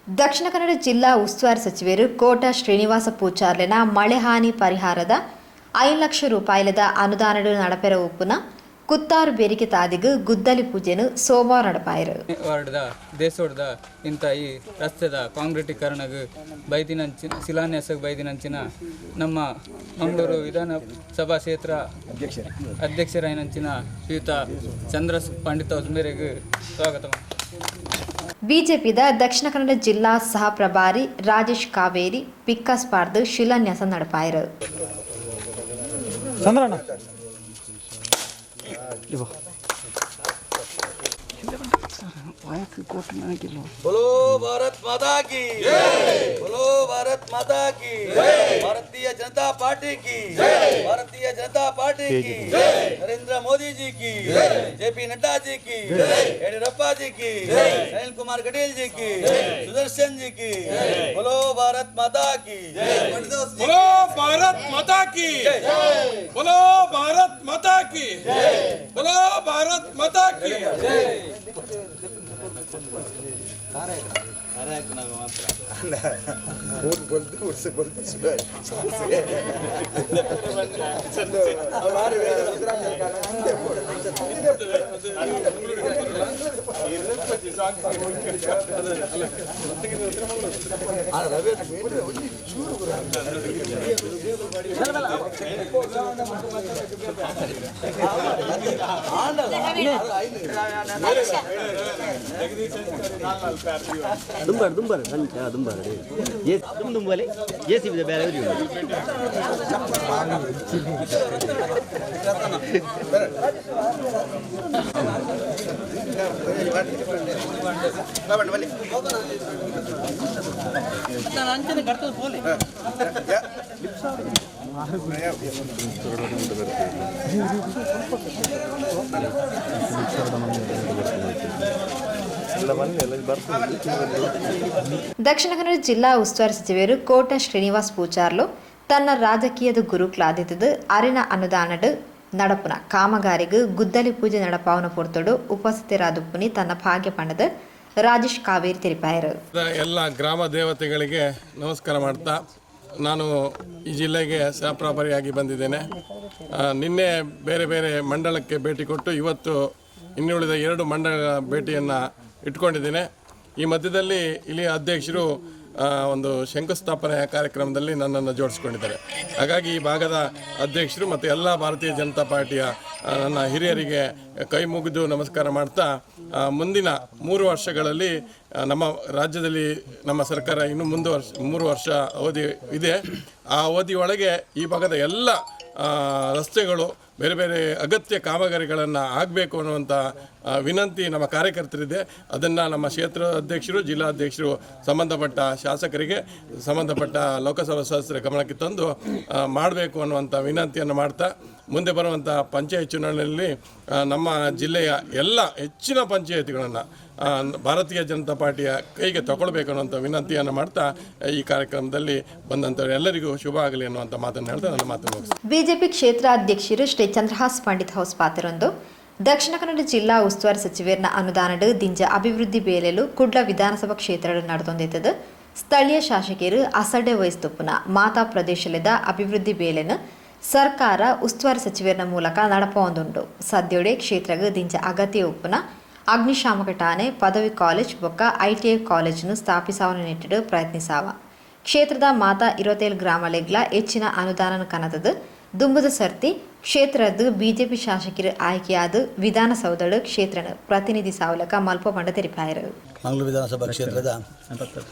ದಕ್ಷಿಣ ಕನ್ನಡ ಜಿಲ್ಲಾ ಉಸ್ತುವಾರಿ ಸಚಿವರು ಕೋಟ ಶ್ರೀನಿವಾಸ ಪೂಜಾರ್ಲೆನ ಮಳೆ ಹಾನಿ ಪರಿಹಾರದ 5 ಲಕ್ಷ ರೂಪಾಯಿಲದ ಅನುದಾನಡು ನಡಪೆರ ಉಪ್ಪುನ ಕುತ್ತಾರು ಬೇರಿಕೆ ತಾದಿಗು ಗುದ್ದಲಿ ಪೂಜೆನು ಸೋಮವಾರ ನಡಪಾಯಿರು. ವಾರ್ಡ್ದ ದೇಶೋಡ್ದ ಇಂಥ ಈ ರಸ್ತೆದ ಕಾಂಕ್ರೀಟೀಕರಣಗೂ ಬೈದಿನಂಚಿನ ಶಿಲಾನ್ಯಾಸಕ್ಕೆ ಬೈದಿನಂಚಿನ ನಮ್ಮ ಮಂಗಳೂರು ವಿಧಾನಸಭಾ ಕ್ಷೇತ್ರ ಅಧ್ಯಕ್ಷರಾಯಿನಂಚಿನ ಶ್ರೀಯುತ ಚಂದ್ರ ಪಂಡಿತ ಮೇರೆಗೂ ಸ್ವಾಗತ. ಬಿಜೆಪಿದ ದಕ್ಷಿಣ ಕನ್ನಡ ಜಿಲ್ಲಾ ಸಹ ಪ್ರಭಾರಿ ರಾಜೇಶ್ ಕಾವೇರಿ ಪಿಕ್ಕಸ್ ಪಾರ್ದು ಶಿಲಾನ್ಯಾಸ ನಡಪಾಯಿರು. बोलो भारत माता की, बोलो भारत माता की, भारतीय जनता पार्टी की, भारतीय जनता पार्टी की, नरेंद्र मोदी जी की, जेपी नड्डा जी की, येडियुरप्पा जी की, अनिल कुमार कटील जी की, सुदर्शन जी की, बोलो भारत माता की, बोलो भारत माता की, बोलो भारत माता की, बोलो भारत माता की. ದುಂಬಾರ ದುಂಬಾರ ये तुम वाले ये सी भी बेरे हो अंचने करतो बोले ದಕ್ಷಿಣ ಕನ್ನಡ ಜಿಲ್ಲಾ ಉಸ್ತುವಾರಿ ಸಚಿವರು ಕೋಟ ಶ್ರೀನಿವಾಸ ಪೂಜಾರ್ಲು ತನ್ನ ರಾಜಕೀಯದ ಗುರುಕ್ಲಾದಿದ್ದು ಅರಿನ ಅನುದಾನಡು ನಡಪುನ ಕಾಮಗಾರಿಗೂ ಗುದ್ದಲಿ ಪೂಜೆ ನಡಪಾವನ ಪೊರ್ತೊಡು ಉಪಸ್ಥಿತರಾದುಪ್ಪುನಿ ತನ್ನ ಭಾಗ್ಯ ಪಣದ ರಾಜೇಶ್ ಕಾವೇರಿ ತಿಳಿಪಾಯರು. ಎಲ್ಲ ಗ್ರಾಮ ದೇವತೆಗಳಿಗೆ ನಮಸ್ಕಾರ ಮಾಡ್ತಾ ನಾನು ಈ ಜಿಲ್ಲೆಗೆ ಸಹಪ್ರಭಾರಿಯಾಗಿ ಬಂದಿದ್ದೇನೆ. ನಿನ್ನೆ ಬೇರೆ ಬೇರೆ ಮಂಡಲಕ್ಕೆ ಭೇಟಿ ಕೊಟ್ಟು ಇವತ್ತು ಇನ್ನುಳಿದ 2 ಮಂಡಲ ಭೇಟಿಯನ್ನು ಇಟ್ಕೊಂಡಿದ್ದೇನೆ. ಈ ಮಧ್ಯದಲ್ಲಿ ಇಲ್ಲಿ ಅಧ್ಯಕ್ಷರು ಒಂದು ಶಂಕುಸ್ಥಾಪನೆಯ ಕಾರ್ಯಕ್ರಮದಲ್ಲಿ ನನ್ನನ್ನು ಜೋಡಿಸ್ಕೊಂಡಿದ್ದಾರೆ. ಹಾಗಾಗಿ ಈ ಭಾಗದ ಅಧ್ಯಕ್ಷರು ಮತ್ತು ಎಲ್ಲ ಭಾರತೀಯ ಜನತಾ ಪಾರ್ಟಿಯ ನನ್ನ ಹಿರಿಯರಿಗೆ ಕೈ ಮುಗಿದು ನಮಸ್ಕಾರ ಮಾಡ್ತಾ ಮುಂದಿನ 3 ವರ್ಷಗಳಲ್ಲಿ ನಮ್ಮ ರಾಜ್ಯದಲ್ಲಿ ನಮ್ಮ ಸರ್ಕಾರ ಇನ್ನೂ 3 ವರ್ಷ ಅವಧಿ ಇದೆ. ಆ ಅವಧಿಯೊಳಗೆ ಈ ಭಾಗದ ಎಲ್ಲ ರಸ್ತೆಗಳು ಬೇರೆ ಬೇರೆ ಅಗತ್ಯ ಕಾಮಗಾರಿಗಳನ್ನು ಆಗಬೇಕು ಅನ್ನುವಂಥ ವಿನಂತಿ ನಮ್ಮ ಕಾರ್ಯಕರ್ತರಿದೆ. ಅದನ್ನು ನಮ್ಮ ಕ್ಷೇತ್ರ ಅಧ್ಯಕ್ಷರು ಜಿಲ್ಲಾಧ್ಯಕ್ಷರು ಸಂಬಂಧಪಟ್ಟ ಶಾಸಕರಿಗೆ ಸಂಬಂಧಪಟ್ಟ ಲೋಕಸಭಾ ಸದಸ್ಯರ ಗಮನಕ್ಕೆ ತಂದು ಮಾಡಬೇಕು ಅನ್ನುವಂಥ ವಿನಂತಿಯನ್ನು ಮಾಡ್ತಾ ಮುಂದೆ ಬರುವಂಥ ಪಂಚಾಯತ್ ಚುನಾವಣೆಯಲ್ಲಿ ನಮ್ಮ ಜಿಲ್ಲೆಯ ಎಲ್ಲ ಹೆಚ್ಚಿನ ಪಂಚಾಯತಿಗಳನ್ನು ಭಾರತೀಯ ಜನತಾ ಪಾರ್ಟಿಯ ಕೈಗೆ ತಗೊಳ್ಬೇಕು ಅನ್ನುವಂಥ ವಿನಂತಿಯನ್ನು ಮಾಡ್ತಾ ಈ ಕಾರ್ಯಕ್ರಮದಲ್ಲಿ ಬಂದಂಥವ್ರು ಎಲ್ಲರಿಗೂ ಶುಭ ಆಗಲಿ ಅನ್ನುವಂಥ ಮಾತನ್ನು ಹೇಳ್ತಾ ನನ್ನ ಮಾತನ್ನು ಮುಗಿಸ್ತೀನಿ. ಬಿಜೆಪಿ ಕ್ಷೇತ್ರ ಅಧ್ಯಕ್ಷರು ಶ್ರೀ ಚಂದ್ರಹಾಸ್ ಪಂಡಿತ್ ಹೌಸ್ ಪಾತ್ರರೊಂದು ದಕ್ಷಿಣ ಕನ್ನಡ ಜಿಲ್ಲಾ ಉಸ್ತುವಾರಿ ಸಚಿವರನ ಅನುದಾನಡು ದಿಂಜ ಅಭಿವೃದ್ಧಿ ಬೇಲೆಲು ಕುಡ್ಲ ವಿಧಾನಸಭಾ ಕ್ಷೇತ್ರ ನಡೆದೊಂದಿತ್ತದು ಸ್ಥಳೀಯ ಶಾಸಕರು ಅಸಡ್ಡೆ ವಹಿಸ್ತುಪ್ಪುನ ಮಾತಾ ಪ್ರದೇಶದ ಅಭಿವೃದ್ಧಿ ಬೇಲೆನು ಸರ್ಕಾರ ಉಸ್ತುವಾರಿ ಸಚಿವರನ ಮೂಲಕ ನಡಪೊಂದುಂಡು. ಸದ್ಯೋಡೆ ಕ್ಷೇತ್ರಗ ದಿಂಜ ಅಗತ್ಯ ಉಪ್ಪುನ ಅಗ್ನಿಶಾಮಕ ಠಾಣೆ ಪದವಿ ಕಾಲೇಜ್ ಬೊಕ್ಕ ITI ಕಾಲೇಜನ್ನು ಸ್ಥಾಪಿಸಾವನ ನಿಟ್ಟಿಡು ಪ್ರಯತ್ನಿಸಾವ. ಕ್ಷೇತ್ರದ ಮಾತಾ 27 ಗ್ರಾಮಲೆಗ್ಲ ಹೆಚ್ಚಿನ ಅನುದಾನ ಕನತದು ದುಂಬುದ ಸರ್ತಿ ಕ್ಷೇತ್ರದ ಬಿಜೆಪಿ ಶಾಸಕರು ಆಯ್ಕೆಯಾದ ವಿಧಾನಸೌಧದ ಕ್ಷೇತ್ರನ ಪ್ರತಿನಿಧಿ ಸಾವಲಕ ಮಲ್ಪ ಪಂಡ ತೆರಿಪಾಯರು. ಮಂಗಳೂರು ವಿಧಾನಸಭಾ ಕ್ಷೇತ್ರದ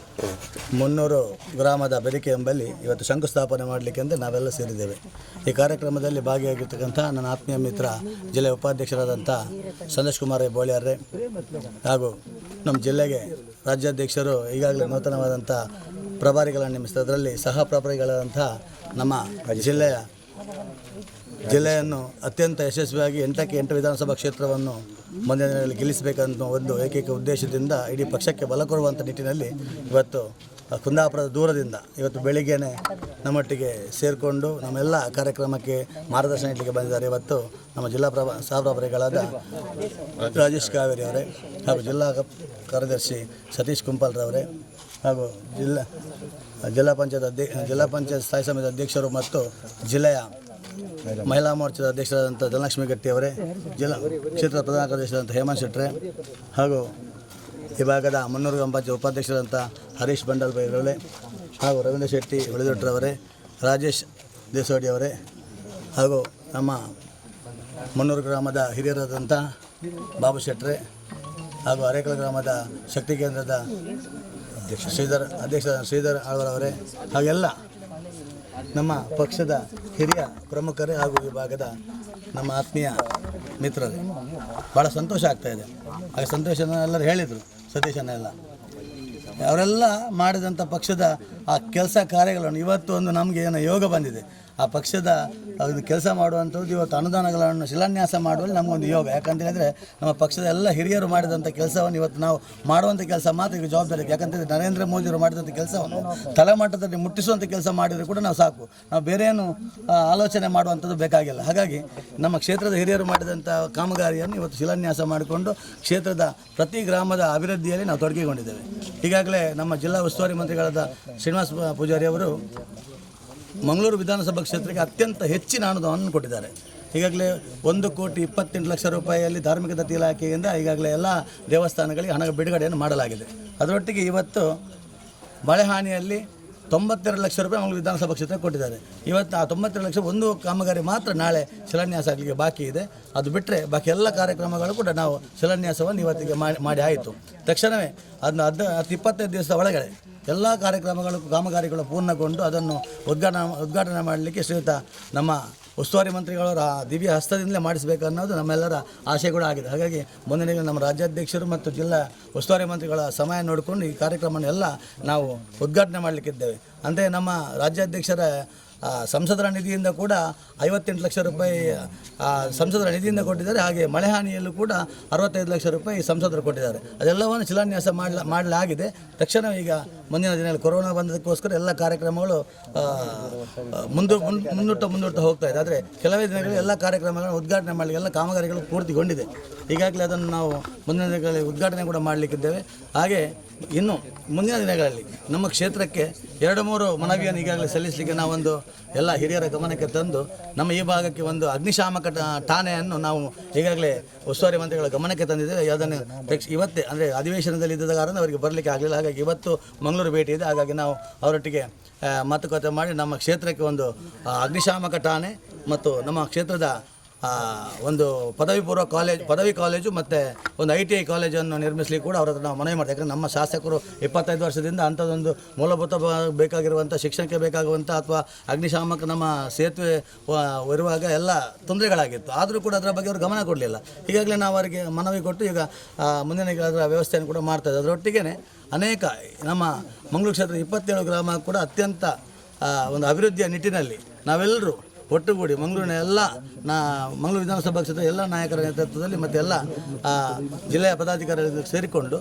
300 ಗ್ರಾಮದ ಬೆರಿಕೆ ಎಂಬಲ್ಲಿ ಇವತ್ತು ಶಂಕುಸ್ಥಾಪನೆ ಮಾಡಲಿಕ್ಕೆ ಅಂತ ನಾವೆಲ್ಲ ಸೇರಿದ್ದೇವೆ. ಈ ಕಾರ್ಯಕ್ರಮದಲ್ಲಿ ಭಾಗಿಯಾಗಿರ್ತಕ್ಕಂಥ ನನ್ನ ಆತ್ಮೀಯ ಮಿತ್ರ ಜಿಲ್ಲೆಯ ಉಪಾಧ್ಯಕ್ಷರಾದಂಥ ಸಂದೇಶ್ ಕುಮಾರ್ ಬೋಳಿಯಾರ್ರೆ ಹಾಗೂ ನಮ್ಮ ಜಿಲ್ಲೆಗೆ ರಾಜ್ಯಾಧ್ಯಕ್ಷರು ಈಗಾಗಲೇ ನೂತನವಾದಂಥ ಪ್ರಭಾರಿಗಳನ್ನು ನೇಮಿಸಿದ ಅದರಲ್ಲಿ ಸಹ ಪ್ರಭಾರಿಗಳಾದಂಥ ನಮ್ಮ ಜಿಲ್ಲೆಯನ್ನು ಅತ್ಯಂತ ಯಶಸ್ವಿಯಾಗಿ 8ಕ್ಕೆ 8 ವಿಧಾನಸಭಾ ಕ್ಷೇತ್ರವನ್ನು ಮುಂದಿನ ದಿನಗಳಲ್ಲಿ ಗೆಲ್ಲಿಸಬೇಕಂತ ಒಂದು ಏಕೈಕ ಉದ್ದೇಶದಿಂದ ಇಡೀ ಪಕ್ಷಕ್ಕೆ ಬಲ ಕೊಡುವಂಥ ನಿಟ್ಟಿನಲ್ಲಿ ಇವತ್ತು ಕುಂದಾಪುರದ ದೂರದಿಂದ ಇವತ್ತು ಬೆಳಿಗ್ಗೆನೇ ನಮ್ಮೊಟ್ಟಿಗೆ ಸೇರಿಕೊಂಡು ನಮ್ಮೆಲ್ಲ ಕಾರ್ಯಕ್ರಮಕ್ಕೆ ಮಾರ್ಗದರ್ಶನ ನೀಡಲಿಕ್ಕೆ ಬಂದಿದ್ದಾರೆ. ಇವತ್ತು ನಮ್ಮ ಜಿಲ್ಲಾ ಸಹಪ್ರಭಾರಿಗಳಾದ ರಾಜೇಶ್ ಕಾವೇರಿ ಅವರೇ ಹಾಗೂ ಜಿಲ್ಲಾ ಕಾರ್ಯದರ್ಶಿ ಸತೀಶ್ ಕುಂಪಲ್ರವರೇ ಹಾಗೂ ಜಿಲ್ಲಾ ಪಂಚಾಯತ್ ಸ್ಥಾಯಿ ಸಮಿತಿ ಅಧ್ಯಕ್ಷರು ಮತ್ತು ಜಿಲ್ಲೆಯ ಮಹಿಳಾ ಮೋರ್ಚಾದ ಅಧ್ಯಕ್ಷರಾದಂಥ ಧನಲಕ್ಷ್ಮಿ ಗಟ್ಟಿಯವರೇ, ಜಿಲ್ಲಾ ಕ್ಷೇತ್ರದ ಪ್ರಧಾನ ಕಾರ್ಯದರ್ಶಿಯಾದಂಥ ಹೇಮಂತ್ ಶೆಟ್ಟರೆ, ಹಾಗೂ ಈ ಭಾಗದ ಮುನ್ನೂರು ಗ್ರಾಮ ಪಂಚಾಯತ್ ಉಪಾಧ್ಯಕ್ಷರಾದಂಥ ಹರೀಶ್ ಬಂಡಲ್ ಬೈರವರೇ, ಹಾಗೂ ರವೀಂದ್ರ ಶೆಟ್ಟಿ ಉಳಿದೊಟ್ಟರವರೇ, ರಾಜೇಶ್ ದೇಸೋಡಿ ಅವರೇ, ಹಾಗೂ ನಮ್ಮ ಮುನ್ನೂರು ಗ್ರಾಮದ ಹಿರಿಯರಾದಂಥ ಬಾಬು ಶೆಟ್ಟರೆ, ಹಾಗೂ ಅರೇಕಲ ಗ್ರಾಮದ ಶಕ್ತಿ ಕೇಂದ್ರದ ಶ್ರೀಧರ್ ಆಳ್ವರವರೇ, ಹಾಗೆಲ್ಲ ನಮ್ಮ ಪಕ್ಷದ ಹಿರಿಯ ಪ್ರಮುಖರೇ ಹಾಗೂ ಈ ಭಾಗದ ನಮ್ಮ ಆತ್ಮೀಯ ಮಿತ್ರರೇ, ಭಾಳ ಸಂತೋಷ ಆಗ್ತಾಯಿದೆ. ಹಾಗೆ ಸಂತೋಷನ ಎಲ್ಲರೂ ಹೇಳಿದರು, ಸತೀಶನ ಎಲ್ಲ ಅವರೆಲ್ಲ ಮಾಡಿದಂಥ ಪಕ್ಷದ ಆ ಕೆಲಸ ಕಾರ್ಯಗಳನ್ನು ಇವತ್ತು ಒಂದು ನಮಗೆ ಏನೋ ಯೋಗ ಬಂದಿದೆ. ಆ ಪಕ್ಷದ ಅದು ಕೆಲಸ ಮಾಡುವಂಥದ್ದು ಇವತ್ತು ಅನುದಾನಗಳನ್ನು ಶಿಲಾನ್ಯಾಸ ಮಾಡುವಲ್ಲಿ ನಮಗೊಂದು ಯೋಗ. ಯಾಕಂತ ಹೇಳಿದರೆ ನಮ್ಮ ಪಕ್ಷದ ಎಲ್ಲ ಹಿರಿಯರು ಮಾಡಿದಂಥ ಕೆಲಸವನ್ನು ಇವತ್ತು ನಾವು ಮಾಡುವಂಥ ಕೆಲಸ ಮಾತ್ರ ಈಗ ಜವಾಬ್ದಾರಿ. ಯಾಕಂತೇಳಿದ್ರೆ ನರೇಂದ್ರ ಮೋದಿಯವರು ಮಾಡಿದಂಥ ಕೆಲಸವನ್ನು ತಲೆಮಟ್ಟದಲ್ಲಿ ಮುಟ್ಟಿಸುವಂಥ ಕೆಲಸ ಮಾಡಿದರೆ ಕೂಡ ನಾವು ಸಾಕು, ನಾವು ಬೇರೆ ಏನು ಆಲೋಚನೆ ಮಾಡುವಂಥದ್ದು ಬೇಕಾಗಿಲ್ಲ. ಹಾಗಾಗಿ ನಮ್ಮ ಕ್ಷೇತ್ರದ ಹಿರಿಯರು ಮಾಡಿದಂಥ ಕಾಮಗಾರಿಯನ್ನು ಇವತ್ತು ಶಿಲಾನ್ಯಾಸ ಮಾಡಿಕೊಂಡು ಕ್ಷೇತ್ರದ ಪ್ರತಿ ಗ್ರಾಮದ ಅಭಿವೃದ್ಧಿಯಲ್ಲಿ ನಾವು ತೊಡಗಿಕೊಂಡಿದ್ದೇವೆ. ಈಗಾಗಲೇ ನಮ್ಮ ಜಿಲ್ಲಾ ಉಸ್ತುವಾರಿ ಮಂತ್ರಿಗಳಾದ ಶ್ರೀನಿವಾಸ ಪೂಜಾರಿ ಅವರು ಮಂಗಳೂರು ವಿಧಾನಸಭಾ ಕ್ಷೇತ್ರಕ್ಕೆ ಅತ್ಯಂತ ಹೆಚ್ಚಿನ ಅನುದಾನವನ್ನು ಕೊಟ್ಟಿದ್ದಾರೆ. ಈಗಾಗಲೇ 1,28,00,000 ರೂಪಾಯಿಯಲ್ಲಿ ಧಾರ್ಮಿಕ ದತ್ತಿ ಇಲಾಖೆಯಿಂದ ಈಗಾಗಲೇ ಎಲ್ಲ ದೇವಸ್ಥಾನಗಳಿಗೆ ಹಣ ಬಿಡುಗಡೆಯನ್ನು ಮಾಡಲಾಗಿದೆ. ಅದರೊಟ್ಟಿಗೆ ಇವತ್ತು ಮಳೆ ಹಾನಿಯಲ್ಲಿ 92 ಲಕ್ಷ ರೂಪಾಯಿ ಮಂಗಳೂರು ವಿಧಾನಸಭಾ ಕ್ಷೇತ್ರಕ್ಕೆ ಕೊಟ್ಟಿದ್ದಾರೆ. ಇವತ್ತು ಆ 92 ಲಕ್ಷ ಒಂದು ಕಾಮಗಾರಿ ಮಾತ್ರ ನಾಳೆ ಶಿಲಾನ್ಯಾಸ ಆಗಲಿಕ್ಕೆ ಬಾಕಿ ಇದೆ. ಅದು ಬಿಟ್ಟರೆ ಬಾಕಿ ಎಲ್ಲ ಕಾರ್ಯಕ್ರಮಗಳು ಕೂಡ ನಾವು ಶಿಲಾನ್ಯಾಸವನ್ನು ಇವತ್ತಿಗೆ ಮಾಡಿ ಆಯಿತು. ತಕ್ಷಣವೇ ಅದನ್ನು 25 ದಿವಸದ ಒಳಗಡೆ ಎಲ್ಲ ಕಾಮಗಾರಿಗಳು ಪೂರ್ಣಗೊಂಡು ಅದನ್ನು ಉದ್ಘಾಟನೆ ಮಾಡಲಿಕ್ಕೆ ಶ್ರೀಯುತ ನಮ್ಮ ಉಸ್ತುವಾರಿ ಮಂತ್ರಿಗಳವರ ದಿವ್ಯ ಹಸ್ತದಿಂದಲೇ ಮಾಡಿಸಬೇಕು ಅನ್ನೋದು ನಮ್ಮೆಲ್ಲರ ಆಶೆ ಕೂಡ ಆಗಿದೆ. ಹಾಗಾಗಿ ಮುಂದಿನ ನಮ್ಮ ರಾಜ್ಯಾಧ್ಯಕ್ಷರು ಮತ್ತು ಜಿಲ್ಲಾ ಉಸ್ತುವಾರಿ ಮಂತ್ರಿಗಳ ಸಮಯ ನೋಡಿಕೊಂಡು ಈ ಕಾರ್ಯಕ್ರಮನೆಲ್ಲ ನಾವು ಉದ್ಘಾಟನೆ ಮಾಡಲಿಕ್ಕಿದ್ದೇವೆ. ಅಂದರೆ ನಮ್ಮ ರಾಜ್ಯಾಧ್ಯಕ್ಷರ ಸಂಸದರ ನಿಧಿಯಿಂದ ಕೂಡ 58 ಲಕ್ಷ ರೂಪಾಯಿ ಸಂಸದರ ನಿಧಿಯಿಂದ ಕೊಟ್ಟಿದ್ದಾರೆ. ಹಾಗೆ ಮಳೆ ಹಾನಿಯಲ್ಲೂ ಕೂಡ 65 ಲಕ್ಷ ರೂಪಾಯಿ ಸಂಸದರು ಕೊಟ್ಟಿದ್ದಾರೆ. ಅದೆಲ್ಲವನ್ನು ಶಿಲಾನ್ಯಾಸ ಮಾಡಲಾಗಿದೆ. ತಕ್ಷಣ ಈಗ ಮುಂದಿನ ದಿನಗಳಲ್ಲಿ ಕೊರೋನಾ ಬಂದದಕ್ಕೋಸ್ಕರ ಎಲ್ಲ ಕಾರ್ಯಕ್ರಮಗಳು ಮುಂದೂಡ್ತಾ ಹೋಗ್ತಾ ಇದೆ. ಆದರೆ ಕೆಲವೇ ದಿನಗಳಲ್ಲಿ ಎಲ್ಲ ಕಾರ್ಯಕ್ರಮಗಳನ್ನು ಉದ್ಘಾಟನೆ ಮಾಡಲಿಕ್ಕೆ ಎಲ್ಲ ಕಾಮಗಾರಿಗಳು ಪೂರ್ತಿಗೊಂಡಿದೆ. ಈಗಾಗಲೇ ಅದನ್ನು ನಾವು ಮುಂದಿನ ದಿನಗಳಲ್ಲಿ ಉದ್ಘಾಟನೆ ಕೂಡ ಮಾಡಲಿಕ್ಕಿದ್ದೇವೆ. ಹಾಗೆ ಇನ್ನು ಮುಂದಿನ ದಿನಗಳಲ್ಲಿ ನಮ್ಮ ಕ್ಷೇತ್ರಕ್ಕೆ 2-3 ಮನವಿಯನ್ನು ಈಗಾಗಲೇ ಸಲ್ಲಿಸಲಿಕ್ಕೆ ನಾವೊಂದು ಎಲ್ಲ ಹಿರಿಯರ ಗಮನಕ್ಕೆ ತಂದು ನಮ್ಮ ಈ ಭಾಗಕ್ಕೆ ಒಂದು ಅಗ್ನಿಶಾಮಕ ಠಾಣೆಯನ್ನು ನಾವು ಈಗಾಗಲೇ ಉಸ್ತುವಾರಿ ಮಂತ್ರಿಗಳ ಗಮನಕ್ಕೆ ತಂದಿದ್ದೇವೆ. ಅದನ್ನು ಇವತ್ತೇ ಅಂದರೆ ಅಧಿವೇಶನದಲ್ಲಿ ಇದ್ದ ಕಾರಣ ಅವರಿಗೆ ಬರಲಿಕ್ಕೆ ಆಗಲಿಲ್ಲ. ಹಾಗಾಗಿ ಇವತ್ತು ಮಂಗಳೂರು ಭೇಟಿ ಇದೆ. ಹಾಗಾಗಿ ನಾವು ಅವರೊಟ್ಟಿಗೆ ಮಾತುಕತೆ ಮಾಡಿ ನಮ್ಮ ಕ್ಷೇತ್ರಕ್ಕೆ ಒಂದು ಅಗ್ನಿಶಾಮಕ ಠಾಣೆ ಮತ್ತು ನಮ್ಮ ಕ್ಷೇತ್ರದ ಒಂದು ಪದವಿ ಕಾಲೇಜು ಮತ್ತು ಒಂದು ITI ಕಾಲೇಜನ್ನು ನಿರ್ಮಿಸಲಿಕ್ಕೆ ಕೂಡ ಅವರ ಹತ್ರ ನಾವು ಮನವಿ ಮಾಡ್ತೀವಿ. ಯಾಕಂದರೆ ನಮ್ಮ ಶಾಸಕರು 25 ವರ್ಷದಿಂದ ಅಂಥದ್ದೊಂದು ಮೂಲಭೂತ ಬೇಕಾಗಿರುವಂಥ ಶಿಕ್ಷಣಕ್ಕೆ ಬೇಕಾಗುವಂಥ ಅಥವಾ ಅಗ್ನಿಶಾಮಕ ನಮ್ಮ ಸೇತುವೆ ಇರುವಾಗ ಎಲ್ಲ ತೊಂದರೆಗಳಾಗಿತ್ತು. ಆದರೂ ಕೂಡ ಅದರ ಬಗ್ಗೆ ಅವರು ಗಮನ ಕೊಡಲಿಲ್ಲ. ಈಗಾಗಲೇ ನಾವು ಅವರಿಗೆ ಮನವಿ ಕೊಟ್ಟು ಈಗ ಮುಂದಿನ ಅದರ ವ್ಯವಸ್ಥೆಯನ್ನು ಕೂಡ ಮಾಡ್ತಾಯಿದ್ದೆ. ಅದರೊಟ್ಟಿಗೆ ಅನೇಕ ನಮ್ಮ ಮಂಗಳೂರು ಕ್ಷೇತ್ರದ 27 ಗ್ರಾಮ ಕೂಡ ಅತ್ಯಂತ ಒಂದು ಅಭಿವೃದ್ಧಿಯ ನಿಟ್ಟಿನಲ್ಲಿ ನಾವೆಲ್ಲರೂ ಒಟ್ಟುಗೂಡಿ ಮಂಗಳೂರಿನ ಮಂಗಳೂರು ವಿಧಾನಸಭಾ ಕ್ಷೇತ್ರದ ಎಲ್ಲ ನಾಯಕರ ನೇತೃತ್ವದಲ್ಲಿ ಮತ್ತು ಎಲ್ಲ ಜಿಲ್ಲೆಯ ಪದಾಧಿಕಾರಿಗಳು ಸೇರಿಕೊಂಡು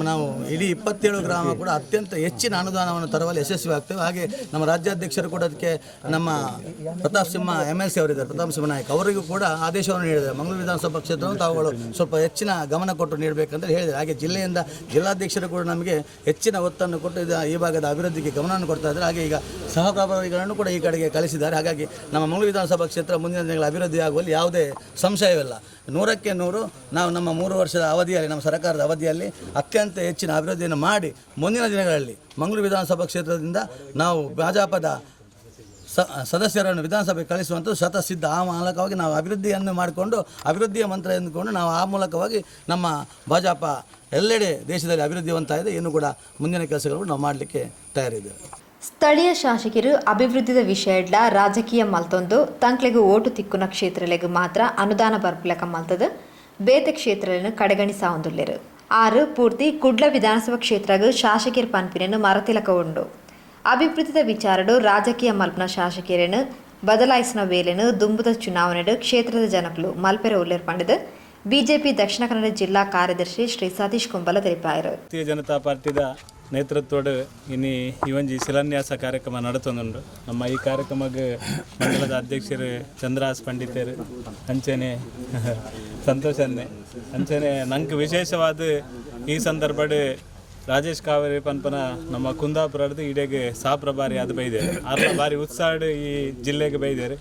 ನಾವು ಇಡೀ 27 ಗ್ರಾಮ ಕೂಡ ಅತ್ಯಂತ ಹೆಚ್ಚಿನ ಅನುದಾನವನ್ನು ತರುವಲ್ಲಿ ಯಶಸ್ವಿ ಆಗ್ತೇವೆ. ಹಾಗೆ ನಮ್ಮ ರಾಜ್ಯಾಧ್ಯಕ್ಷರು ಕೂಡ ಅದಕ್ಕೆ ನಮ್ಮ ಪ್ರತಾಪ್ ಸಿಂಹ MLC ಅವರಿದ್ದಾರೆ, ಪ್ರತಾಪ್ ಸಿಂಹ ನಾಯಕ್, ಅವರಿಗೂ ಕೂಡ ಆದೇಶವನ್ನು ನೀಡಿದ್ದಾರೆ. ಮಂಗಳೂರು ವಿಧಾನಸಭಾ ಕ್ಷೇತ್ರವನ್ನು ತಾವುಗಳು ಸ್ವಲ್ಪ ಹೆಚ್ಚಿನ ಗಮನ ಕೊಟ್ಟು ನೀಡಬೇಕಂತ ಹೇಳಿದ್ದಾರೆ. ಹಾಗೆ ಜಿಲ್ಲೆಯಿಂದ ಜಿಲ್ಲಾಧ್ಯಕ್ಷರು ಕೂಡ ನಮಗೆ ಹೆಚ್ಚಿನ ಒತ್ತನ್ನು ಕೊಟ್ಟು ಈ ಭಾಗದ ಅಭಿವೃದ್ಧಿಗೆ ಗಮನವನ್ನು ಕೊಡ್ತಾ ಇದ್ದಾರೆ. ಹಾಗೆ ಈಗ ಸಹ ಪ್ರಭಾರಿಗಳನ್ನು ಕೂಡ ಈ ಕಡೆಗೆ ಕಳಿಸಿದ್ದಾರೆ. ಹಾಗಾಗಿ ನಮ್ಮ ಮಂಗಳೂರು ವಿಧಾನಸಭಾ ಕ್ಷೇತ್ರ ಮುಂದಿನ ದಿನಗಳ ಅಭಿವೃದ್ಧಿ ಆಗುವಲ್ಲಿ ಯಾವುದೇ ಸಂಶಯವಿಲ್ಲ. 100ಕ್ಕೆ 100 ನಾವು ನಮ್ಮ 3 ವರ್ಷದ ಅವಧಿಯಲ್ಲಿ ನಮ್ಮ ಸರ್ಕಾರದ ಅವಧಿಯಲ್ಲಿ ಅತ್ಯಂತ ಹೆಚ್ಚಿನ ಅಭಿವೃದ್ಧಿಯನ್ನು ಮಾಡಿ ಮುಂದಿನ ದಿನಗಳಲ್ಲಿ ಮಂಗಳೂರು ವಿಧಾನಸಭಾ ಕ್ಷೇತ್ರದಿಂದ ನಾವು ಭಾಜಪದ ಸದಸ್ಯರನ್ನು ವಿಧಾನಸಭೆಗೆ ಕಳಿಸುವಂಥದ್ದು ಶತಸಿದ್ಧ. ಆ ಮೂಲಕವಾಗಿ ನಾವು ಅಭಿವೃದ್ಧಿಯನ್ನು ಮಾಡಿಕೊಂಡು ಅಭಿವೃದ್ಧಿಯ ಮಂತ್ರ ಎಂದುಕೊಂಡು ನಾವು ಆ ಮೂಲಕವಾಗಿ ನಮ್ಮ ಭಾಜಪ ಎಲ್ಲೆಡೆ ದೇಶದಲ್ಲಿ ಅಭಿವೃದ್ಧಿವಂತಾಗಿದೆ. ಇನ್ನು ಕೂಡ ಮುಂದಿನ ಕೆಲಸಗಳು ನಾವು ಮಾಡಲಿಕ್ಕೆ ತಯಾರಿದ್ದೇವೆ. ಸ್ಥಳೀಯ ಶಾಸಕರು ಅಭಿವೃದ್ಧಿದ ವಿಷಯಡ್ಲ ರಾಜಕೀಯ ಮಲ್ತೊಂದು ತಂಕ್ಲೆಗೂ ಓಟು ತಿಕ್ಕುನ ಕ್ಷೇತ್ರಲೆಗೂ ಮಾತ್ರ ಅನುದಾನ ಬರ್ಪಲಕ ಮಲ್ತದ ಬೇತೆ ಕ್ಷೇತ್ರಗಳನ್ನು ಕಡೆಗಣಿಸಾವಂದುಲ್ಲೆರು. 6 ಪೂರ್ತಿ ಕುಡ್ಲ ವಿಧಾನಸಭಾ ಕ್ಷೇತ್ರಗೂ ಶಾಸಕರ ಪನ್ಪಿನನ್ನು ಮರತಿಲಕ ಉಂಡು. ಅಭಿವೃದ್ಧಿದ ವಿಚಾರಡು ರಾಜಕೀಯ ಮಲ್ಪನ ಶಾಸಕರನ್ನು ಬದಲಾಯಿಸಿನ ವೇಳೆನು ದುಂಬುದ ಚುನಾವಣೆಡು ಕ್ಷೇತ್ರದ ಜನಕಲು ಮಲ್ಪೆರ ಉಲ್ಲೇರ್ ಪಂಡಿದ ಬಿಜೆಪಿ ದಕ್ಷಿಣ ಕನ್ನಡ ಜಿಲ್ಲಾ ಕಾರ್ಯದರ್ಶಿ ಶ್ರೀ ಸತೀಶ್ ಕುಂಬಲ ತಿಳಿಪಾಯರು. ಭಾರತೀಯ ಜನತಾ ಪಾರ್ಟಿದ ನೇತೃತ್ವಡು ಇನ್ನಿ ಇವೊಂಜಿ ಶಿಲಾನ್ಯಾಸ ಕಾರ್ಯಕ್ರಮ ನಡತೊಂದುಂಡು. ನಮ್ಮ ಈ ಕಾರ್ಯಕ್ರಮಕ್ಕೆ ಮಂಡಲದ ಅಧ್ಯಕ್ಷರು ಚಂದ್ರಹಾಸ್ ಪಂಡಿತರು ಅಂಚನೆ ಸಂತೋಷನ್ನೇ ಅಂಚನೆ ನಂಗೆ ವಿಶೇಷವಾದ ಈ ಸಂದರ್ಭಡ್ ರಾಜೇಶ್ ಕಾವೇರಿ ಪನ್ಪನ ನಮ್ಮ ಕುಂದಾಪುರದ ಇಡೆಗೆ ಸಾಪ್ರಭಾರಿ ಅದು ಬೈದೇರು ಅರ್ಲ ಬಾರಿ ಉತ್ಸಾಹ ಈ ಜಿಲ್ಲೆಗೆ ಬೈದೇರು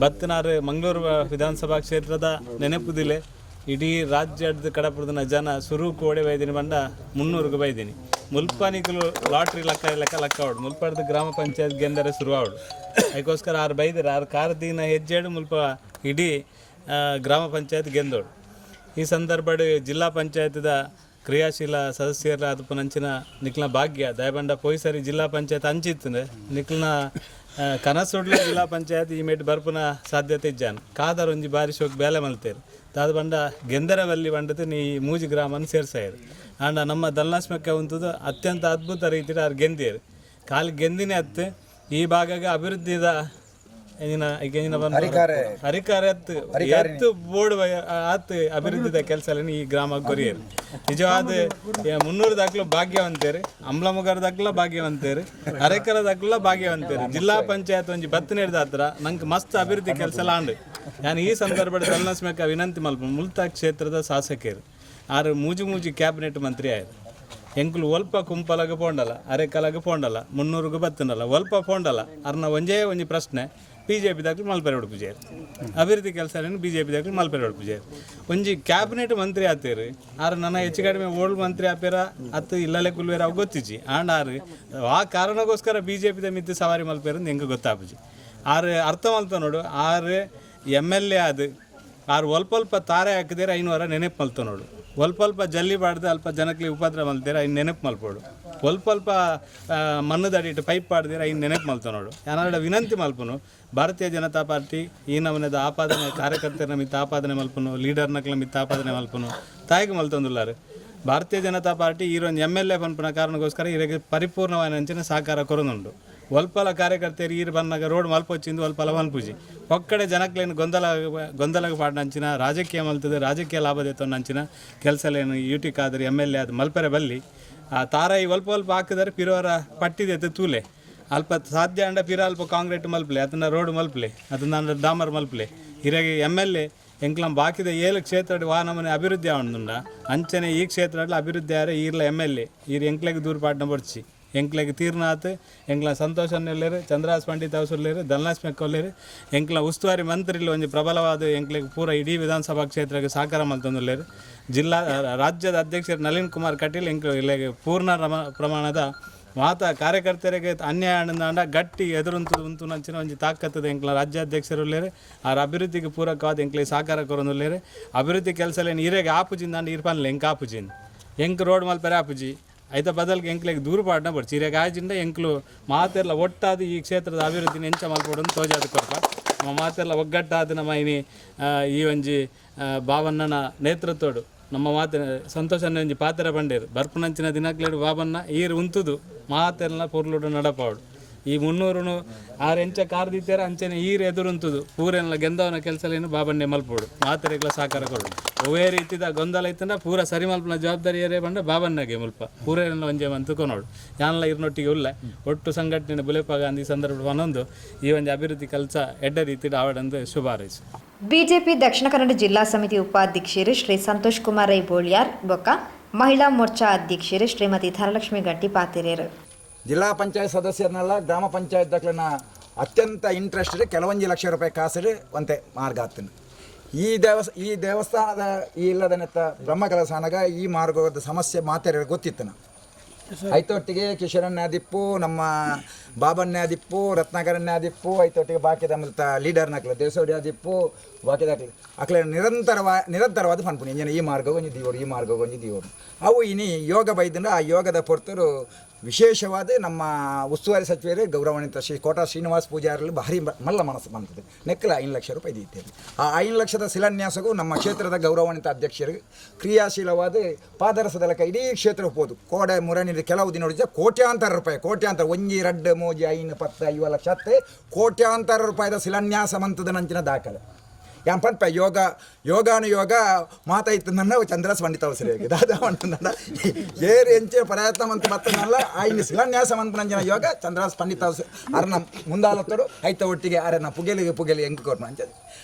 ಬತ್ತನಾರು ಮಂಗಳೂರು ವಿಧಾನಸಭಾ ಕ್ಷೇತ್ರದ ನೆನಪುದಿಲೆ ಇಡೀ ರಾಜ್ಯದ ಕಡಪುರದ ಜನ ಸುರು ಕೋಡೆ ಬೈದಿನಿ ಬಂಡ 300ಗೆ ಬೈದಿನಿ ಮುಲ್ಪಾನಿಗಳು ಲಾಟ್ರಿ ಲೆಕ್ಕ ಹೊಡು ಮುಲ್ಪಾಡ್ದು ಗ್ರಾಮ ಪಂಚಾಯತ್ ಗೆಂದರೆ ಶುರು ಆವಡು ಅದಕ್ಕೋಸ್ಕರ ಆರು ಬೈದರೆ ಆರು ಕಾರದಿನ ಹೆಜ್ಜೆಡು ಮುಲ್ಪ ಇಡೀ ಗ್ರಾಮ ಪಂಚಾಯತ್ ಗೆಂದೋಡು ಈ ಸಂದರ್ಭಡ್ ಜಿಲ್ಲಾ ಪಂಚಾಯತ್ದ ಕ್ರಿಯಾಶೀಲ ಸದಸ್ಯರ ಅದು ಪುನಂಚಿನ ನಿಕ್ಲ ಭಾಗ್ಯ ದಯಬಂಡ ಪೊಯ್ಸರಿ ಜಿಲ್ಲಾ ಪಂಚಾಯತ್ ಹಂಚಿತ್ತಂದ್ರೆ ನಿಕ್ಲನ ಕನಸೊಡ್ಲ ಜಿಲ್ಲಾ ಪಂಚಾಯತ್ ಈ ಮೇಟ್ ಬರ್ಪುನ ಸಾಧ್ಯತೆ ಇಜ್ಜಾನ ಕಾದರ್ ಒಂಜಿ ಬಾರಿ ಶೋಕ್ ಬೇಲೆ ಮಲ್ತೇರು ದಾದ ಬಂಡ ಗೆಂದರವಲ್ಲಿ ಬಂಡದು ನೀ ಮೂಜಿ ಗ್ರಾಮನ ಸೇರ್ಸಾಯರು ಆಂಡ ನಮ್ಮ ದಲ್ನಾಶ್ಮಕ್ಕೆ ಉಂತದು ಅತ್ಯಂತ ಅದ್ಭುತ ರೀತಿಯಲ್ಲಿ ಅವ್ರು ಗೆಂದಿರು ಖಾಲಿ ಗೆಂದಿನೇ ಹತ್ತು ಈ ಭಾಗಗೆ ಅಭಿವೃದ್ಧಿದ ಹರಿಕಾರ ಎತ್ತು ಬೋರ್ಡ್ ಆತ್ ಅಭಿವೃದ್ಧಿದ ಕೆಲಸ ಈ ಗ್ರಾಮ ಕೊರಿಯರು ನಿಜವಾದ 300 ದಾಖಲು ಭಾಗ್ಯವಂತೇರು ಅಂಬ್ಲಮುಗರ ದಾಖಲ ಭಾಗ್ಯವಂತೇರು ಅರೆಕರ ದಾಖಲ ಭಾಗ್ಯವಂತೇರು ಜಿಲ್ಲಾ ಪಂಚಾಯತ್ ಒಂಜಿ ಬತ್ತು ನೀಡಿದ ಹತ್ರ ನಂಗೆ ಮಸ್ತ್ ಅಭಿವೃದ್ಧಿ ಕೆಲಸ ಎಲ್ಲ ಆಂಡು ನಾನು ಈ ಸಂದರ್ಭದ ತಲನಸ್ಮೇಕ ವಿನಂತಿ ಮಲ್ಪ ಮುಲ್ತಾ ಕ್ಷೇತ್ರದ ಶಾಸಕರು ಆರು ಮೂಜಿ ಕ್ಯಾಬಿನೆಟ್ ಮಂತ್ರಿ ಆಯ್ತು ಎಂಕುಲು ಒಲ್ಪ ಕುಂಪಲಗ ಪೋಂಡಲ್ಲ ಅರೆಕಲಗ ಪೋಂಡಲ್ಲ 300ಗೆ ಬತ್ತನಲ್ಲ ಒಲ್ಪ ಪೋಂಡಲ್ಲ ಅರ್ನ ಒಂಜಿ ಪ್ರಶ್ನೆ BJP ದಾಖಲು ಮಲ್ಪೆರೆ ಹೊಡ್ಪುಜೇರು ಅಭಿವೃದ್ಧಿ ಕೆಲಸ BJP ದಾಖಲು ಮಲ್ಪೆರೆ ಹೊಡ್ಪುಜೇರು ಒಂಜಿ ಕ್ಯಾಬಿನೆಟ್ ಮಂತ್ರಿ ಆತೇರು ಆರು ನನ್ನ ಹೆಚ್ಚು ಕಡಿಮೆ ಓಲ್ಡ್ ಮಂತ್ರಿ ಆಪೇರ ಅತ್ತು ಇಲ್ಲಲೆ ಕುಲ್ವೇರ ಅವು ಗೊತ್ತಿಜಿ ಆಂಡ್ ಆರು ಆ ಕಾರಣಕ್ಕೋಸ್ಕರ BJP ಮಿತ್ತು ಸವಾರಿ ಮಲ್ಪೇರು ಹೆಂಗೆ ಗೊತ್ತಾಪುಜಿ ಆರು ಅರ್ಥ ಮಲ್ತ ನೋಡು ಆರು MLA ಆದು ಆರು ಒಲ್ಪ ತಾರೆ ಹಾಕಿದೇರೆ 500 ನೆನಪು ಮಲ್ತ ನೋಡು ಒಲ್ಪ ಜಲ್ಲಿ ಬಾಡ್ದು ಅಲ್ಪ ಜನಕ್ಕೆ ಉಪದ್ರ ಮಲ್ತೀರ ಐನು ನೆನಪು ಮಲ್ಪೋಡು ಒಲ್ಪ ಮಣ್ಣು ದಡಿಟ್ಟು ಪೈಪ್ ಪಾಡ್ದಿರ ಐನು ನೆನಪು ಮಲ್ತ ನೋಡು ಯಾನಾಡ ವಿನಂತಿ ಮಲ್ಪನು ಭಾರತೀಯ ಜನತಾ ಪಾರ್ಟಿ ಈ ನಮನದ ಆಪಾದನೆ ಕಾರ್ಯಕರ್ತರ ಮಿತ್ತ ಆಪಾದನೆ ಮಲ್ಪನು ಲೀಡರ್ನಕ್ಲ ಮಿತ್ತ ಆಪಾದನೆ ಮಲ್ಪನು ತಾಯಿಗೆ ಮಲ್ತೊಂದುಲ್ಲಾರು ಭಾರತೀಯ ಜನತಾ ಪಾರ್ಟಿ ಈರೊಂದು MLA ಪನ್ಪನ ಕಾರಣಕ್ಕೋಸ್ಕರ ಇವರಿಗೆ ಪರಿಪೂರ್ಣವಾದ ಅಂಚಿನ ಸಹಕಾರ ಕೊರೊಂದುಂಡು ಒಲ್ಪಲ ಕಾರ್ಯಕರ್ತರು ಈರು ಬಂದಾಗ ರೋಡ್ ಮಲ್ಪೊಚ್ಚಿಂದು ಒಲ್ಪಲ ಮಲ್ಪುಜಿ ಒಕ್ಕಡೆ ಜನಕ್ಲೇನು ಗೊಂದಲಗ ಪಾಡ್ನಂಚಿನ ರಾಜಕೀಯ ಮಲ್ತದೆ ರಾಜಕೀಯ ಲಾಭದೇತೊಂದಂಚಿನ ಕೆಲಸಲೇನು ಯೂಟಿ ಕಾದ್ರೆ MLA ಅದು ಮಲ್ಪೆರೆ ಬಲ್ಲಿ ಆ ತಾರಾಯಿ ಒಲ್ಪ ಹಾಕಿದರೆ ಪಿರೋರ ಪಟ್ಟಿದೆ ತೂಲೆ ಅಲ್ಪ ಸಾಧ್ಯ ಅಂಡ ಪಿರ ಅಲ್ಪ ಕಾಂಕ್ರೀಟ್ ಮಲ್ಪಲೆ ಅದನ್ನ ರೋಡ್ ಮಲ್ಪಲೆ ಅದನ್ನ ಡಾಮರ್ ಮಲ್ಪಲೆ ಹಿರಾಗಿ MLA ಎಂಕ್ಲಂ ಬಾಕಿದ 7 ಕ್ಷೇತ್ರ ವಾಹನಮನೆ ಅಭಿವೃದ್ಧಿ ಆವಣದುಂಡ ಅಂಚನೆ ಈ ಕ್ಷೇತ್ರದಲ್ಲಿ ಅಭಿವೃದ್ಧಿ ಆರೆ ಈರ್ಲ MLA ಈರು ಎಂಕ್ಲೆಗೆ ದೂರ ಪಾಡ್ನ ಬರ್ಚಿ ಎಂಕ್ಲೆಗೆ ತೀರ್ನಾಥ್ ಎಂಕ್ಲ ಸಂತೋಷ್ ಅನ್ನೆಲ್ಲೇರು ಚಂದ್ರಹಾಸ್ ಪಂಡಿತ್ ಅವಸರ್ಲೇರು ದಲ್ನಾಶ್ ಮೆಕ್ಕೊಲ್ಲೇರು ಎಂಕ್ಲ ಉಸ್ತುವಾರಿ ಮಂತ್ರಿಲಿ ಒಂದು ಪ್ರಬಲವಾದ ಎಂಕ್ಲೆಗೆ ಪೂರ ಇಡೀ ವಿಧಾನಸಭಾ ಕ್ಷೇತ್ರಕ್ಕೆ ಸಹಕಾರ ಮಲ್ತೊಂದುಲ್ಲೇರು ರಾಜ್ಯದ ಅಧ್ಯಕ್ಷರು ನಳಿನ್ ಕುಮಾರ್ ಕಟೀಲ್ ಎಂಕ್ಲು ಇಲ್ಲಿಗೆ ಪೂರ್ಣ ಪ್ರಮಾಣದ ಮಾತ ಕಾರ್ಯಕರ್ತರಿಗೆ ಅನ್ಯಾಯ ಅಂಡ ಗಟ್ಟಿ ಎದುರುಂತು ನಂಚಿನ ಒಂಜಿ ತಾಕತ್ತದ ಎಂಕ್ಲ ರಾಜ್ಯಾಧ್ಯಕ್ಷರು ಉಳ್ಳೇರು ಆರ ಅಭಿವೃದ್ಧಿಗೆ ಪೂರಕವಾದ ಎಂಕ್ಲೆ ಸಹಕಾರ ಕೊರೊಂದುಲ್ಲೇರು ಅಭಿವೃದ್ಧಿ ಕೆಲಸಲೇನು ಈರೆಗೆ ಆಪುಜಿಂದ ಅಂಡ ಇರ್ಪನ್ಲೆ ಎಂಕ್ ಆಪುಜಿನ್ ಎಂಕ್ ರೋಡ್ ಮಲ್ಪೆರೆ ಆಪುಜಿ ಐತ ಬದಲ್ಗೆ ಎಂಕ್ಲೆಗೆ ದೂರ ಪಾಡ್ನ ಬರ್ಚಿ ಇರೆಗೆ ಆಜಿಂದ ಎಂಕ್ಲು ಮಾತೆಲ್ಲ ಒಟ್ಟಾದ ಈ ಕ್ಷೇತ್ರದ ಅಭಿವೃದ್ಧಿನ ಎಂಚ ಮಲ್ಪಡೋದು ತೋಜಾದ ಕೊರಪ ನಮ್ಮ ಮಾತೆಲ್ಲ ಒಗ್ಗಟ್ಟಾದ ನಮ್ಮ ಈ ಒಂಜಿ ಬಾವಣ್ಣನ ನೇತೃತ್ವಡು ನಮ್ಮ ಮಾತಿನ ಸಂತೋಷನ ಒಂಜಿ ಪಾತ್ರ ಬಂಡೇರು ಬರ್ಪುನಂಚಿನ ದಿನಕ್ಲೇಡು ಬಾಬಣ್ಣ ಈರು ಉಂತುದು ಮಾತೆಲ್ಲ ಪೂರ್ಲುಡು ನಡಪಾವಡು ಈ 300 ಆರು ಎಂಚ ಕಾರ್ದಿತ್ತಾರೆ ಅಂಚನೆ ಈರು ಎದುರುಂತುದು ಪೂರೆಲ್ಲ ಗೆಂದವನ ಕೆಲಸಲೇನು ಬಾಬಣ್ಣೆ ಮಲ್ಪೋಡು ಮಾತೆರೆಗ್ಲ ಸಹಕಾರ ಕೊಡು ಒವೇ ರೀತಿದ ಗೊಂದಲ ಇತ್ತಂದ್ರೆ ಪೂರ ಸರಿ ಮಲ್ಪನ ಜವಾಬ್ದಾರಿ ಏರೇ ಬಂಡ ಬಾಬಣ್ಣಗೆ ಮುಲ್ಪ ಪೂರೆಲ್ಲ ಒಂಜೆ ಮಂತು ಕೊನೋಡು ಯಾನೆಲ್ಲ ಇರ್ನೊಟ್ಟಿಗೆ ಉಲ್ಲ ಒಟ್ಟು ಸಂಘಟನೆ ಬುಲೆಪ ಗಾಂಧಿ ಸಂದರ್ಭ ಒಂದೊಂದು ಈ ಒಂದು ಅಭಿವೃದ್ಧಿ ಕೆಲಸ ಎಡ್ಡ ರೀತಿ ಆವಡಂದು ಶುಭ ಹಾರೈಸು ಬಿಜೆಪಿ ದಕ್ಷಿಣ ಕನ್ನಡ ಜಿಲ್ಲಾ ಸಮಿತಿ ಉಪಾಧ್ಯಕ್ಷರು ಶ್ರೀ ಸಂತೋಷ್ ಕುಮಾರ್ ರೈ ಬೋಳಿಯಾರ್ ಬೊಕ್ಕ ಮಹಿಳಾ ಮೋರ್ಚಾ ಅಧ್ಯಕ್ಷರು ಶ್ರೀಮತಿ ಧನಲಕ್ಷ್ಮಿ ಗಟ್ಟಿ ಪಾತಿರೇರು ಜಿಲ್ಲಾ ಪಂಚಾಯತ್ ಸದಸ್ಯರನ್ನೆಲ್ಲ ಗ್ರಾಮ ಪಂಚಾಯತ್ ದಾಖಲೆನ ಅತ್ಯಂತ ಇಂಟ್ರೆಸ್ಟ್ ಕೆಲವೊಂದು ಲಕ್ಷ ರೂಪಾಯಿ ಕಾಸು ಒಂತೆ ಮಾರ್ಗ ಆಗ್ತೀನಿ ಈ ದೇವಸ್ಥಾನದ ಈ ಇಲ್ಲದನೆತ್ತ ಬ್ರಹ್ಮಕಲಸಾನಾಗ ಈ ಮಾರ್ಗದ ಸಮಸ್ಯೆ ಮಾತಾಡಿ ಗೊತ್ತಿತ್ತು ನಾವು ಐತೊಟ್ಟಿಗೆ ಕಿಶೋರನ್ಯಾದಿಪ್ಪು ನಮ್ಮ ಬಾಬನ್ಯಾದಿಪ್ಪು ರತ್ನಾಕರನ್ಯಾದಿಪ್ಪು ಐತೊಟ್ಟಿಗೆ ಬಾಕಿದ ಮಲ್ತ ಲೀಡರ್ನಾಕ್ಲ ದೇವಸೋಡ್ಯಾದಿಪ್ಪು ಬಾಕಿದಾಕ್ಲಿ ಅಕ್ಲೆ ನಿರಂತರವಾದ ಪನ್ಪುನಿ ಇಂಜನ ಈ ಮಾರ್ಗ ಒಂಜಿ ದೀವರು ಅವು ಇನಿ ಯೋಗ ಬೈದಿಂದ ಆ ಯೋಗದ ಪೊರ್ತರು ವಿಶೇಷವಾದ ನಮ್ಮ ಉಸ್ತುವಾರಿ ಸಚಿವರು ಗೌರವಾನ್ವಿತ ಶ್ರೀ ಕೋಟಾ ಶ್ರೀನಿವಾಸ ಪೂಜಾರಲ್ಲಿ ಭಾರಿ ಮಲ್ಲ ಮನಸ್ಸು ಬಂತದೆ ನೆಕ್ಕಲ 5 ಲಕ್ಷ ರೂಪಾಯಿ ದೀತೇವೆ ಆ 5 ಲಕ್ಷದ ಶಿಲಾನ್ಯಾಸಗೂ ನಮ್ಮ ಕ್ಷೇತ್ರದ ಗೌರವಾನ್ವಿತ ಅಧ್ಯಕ್ಷರಿಗೆ ಕ್ರಿಯಾಶೀಲವಾದ ಪಾದರಸದಲಕ ಇಡೀ ಕ್ಷೇತ್ರ ಹೋಗ್ಬೋದು ಕೋಡೆ ಮುರಣಿದ ಕೆಲವು ದಿನ ನೋಡಿದ್ರೆ ಕೋಟ್ಯಾಂತರ ರೂಪಾಯಿ ಒಂಜಿ 2 3 5 10 5 ಲಕ್ಷ ಕೋಟ್ಯಾಂತರ ರೂಪಾಯಿದ ಶಿಲಾನ್ಯಾಸ ಮಂತದ ನಂಚಿನ ದಾಖಲೆ ಯಾಂಪನ್ಪ ಯೋಗಾನುಯೋಗ ಮಾತಾಯ್ತು ನನ್ನ ಚಂದ್ರಹಾಸ್ ಪಂಡಿತ ಅವಸರಿಗೆ ದಾದಾ ಅಂಟುಂದ ಏರು ಎಂಚೆ ಪ್ರಯತ್ನ ಮಂತ್ ಮತ್ತನಲ್ಲ ಆಯ್ನ ಶಿಲಾನ್ಯಾಸ ಮಂತ್ನಂಜನ ಯೋಗ ಚಂದ್ರಹಾಸ್ ಪಂಡಿತ ಅವಸರ ಅರ್ನ ಮುಂದಾಲತ್ತೋಡು ಐತ ಒಟ್ಟಿಗೆ ಅರನ ಪುಗೆಲಿ ಎಂಕು ಕೊರ್ಮ ಅಂಚದು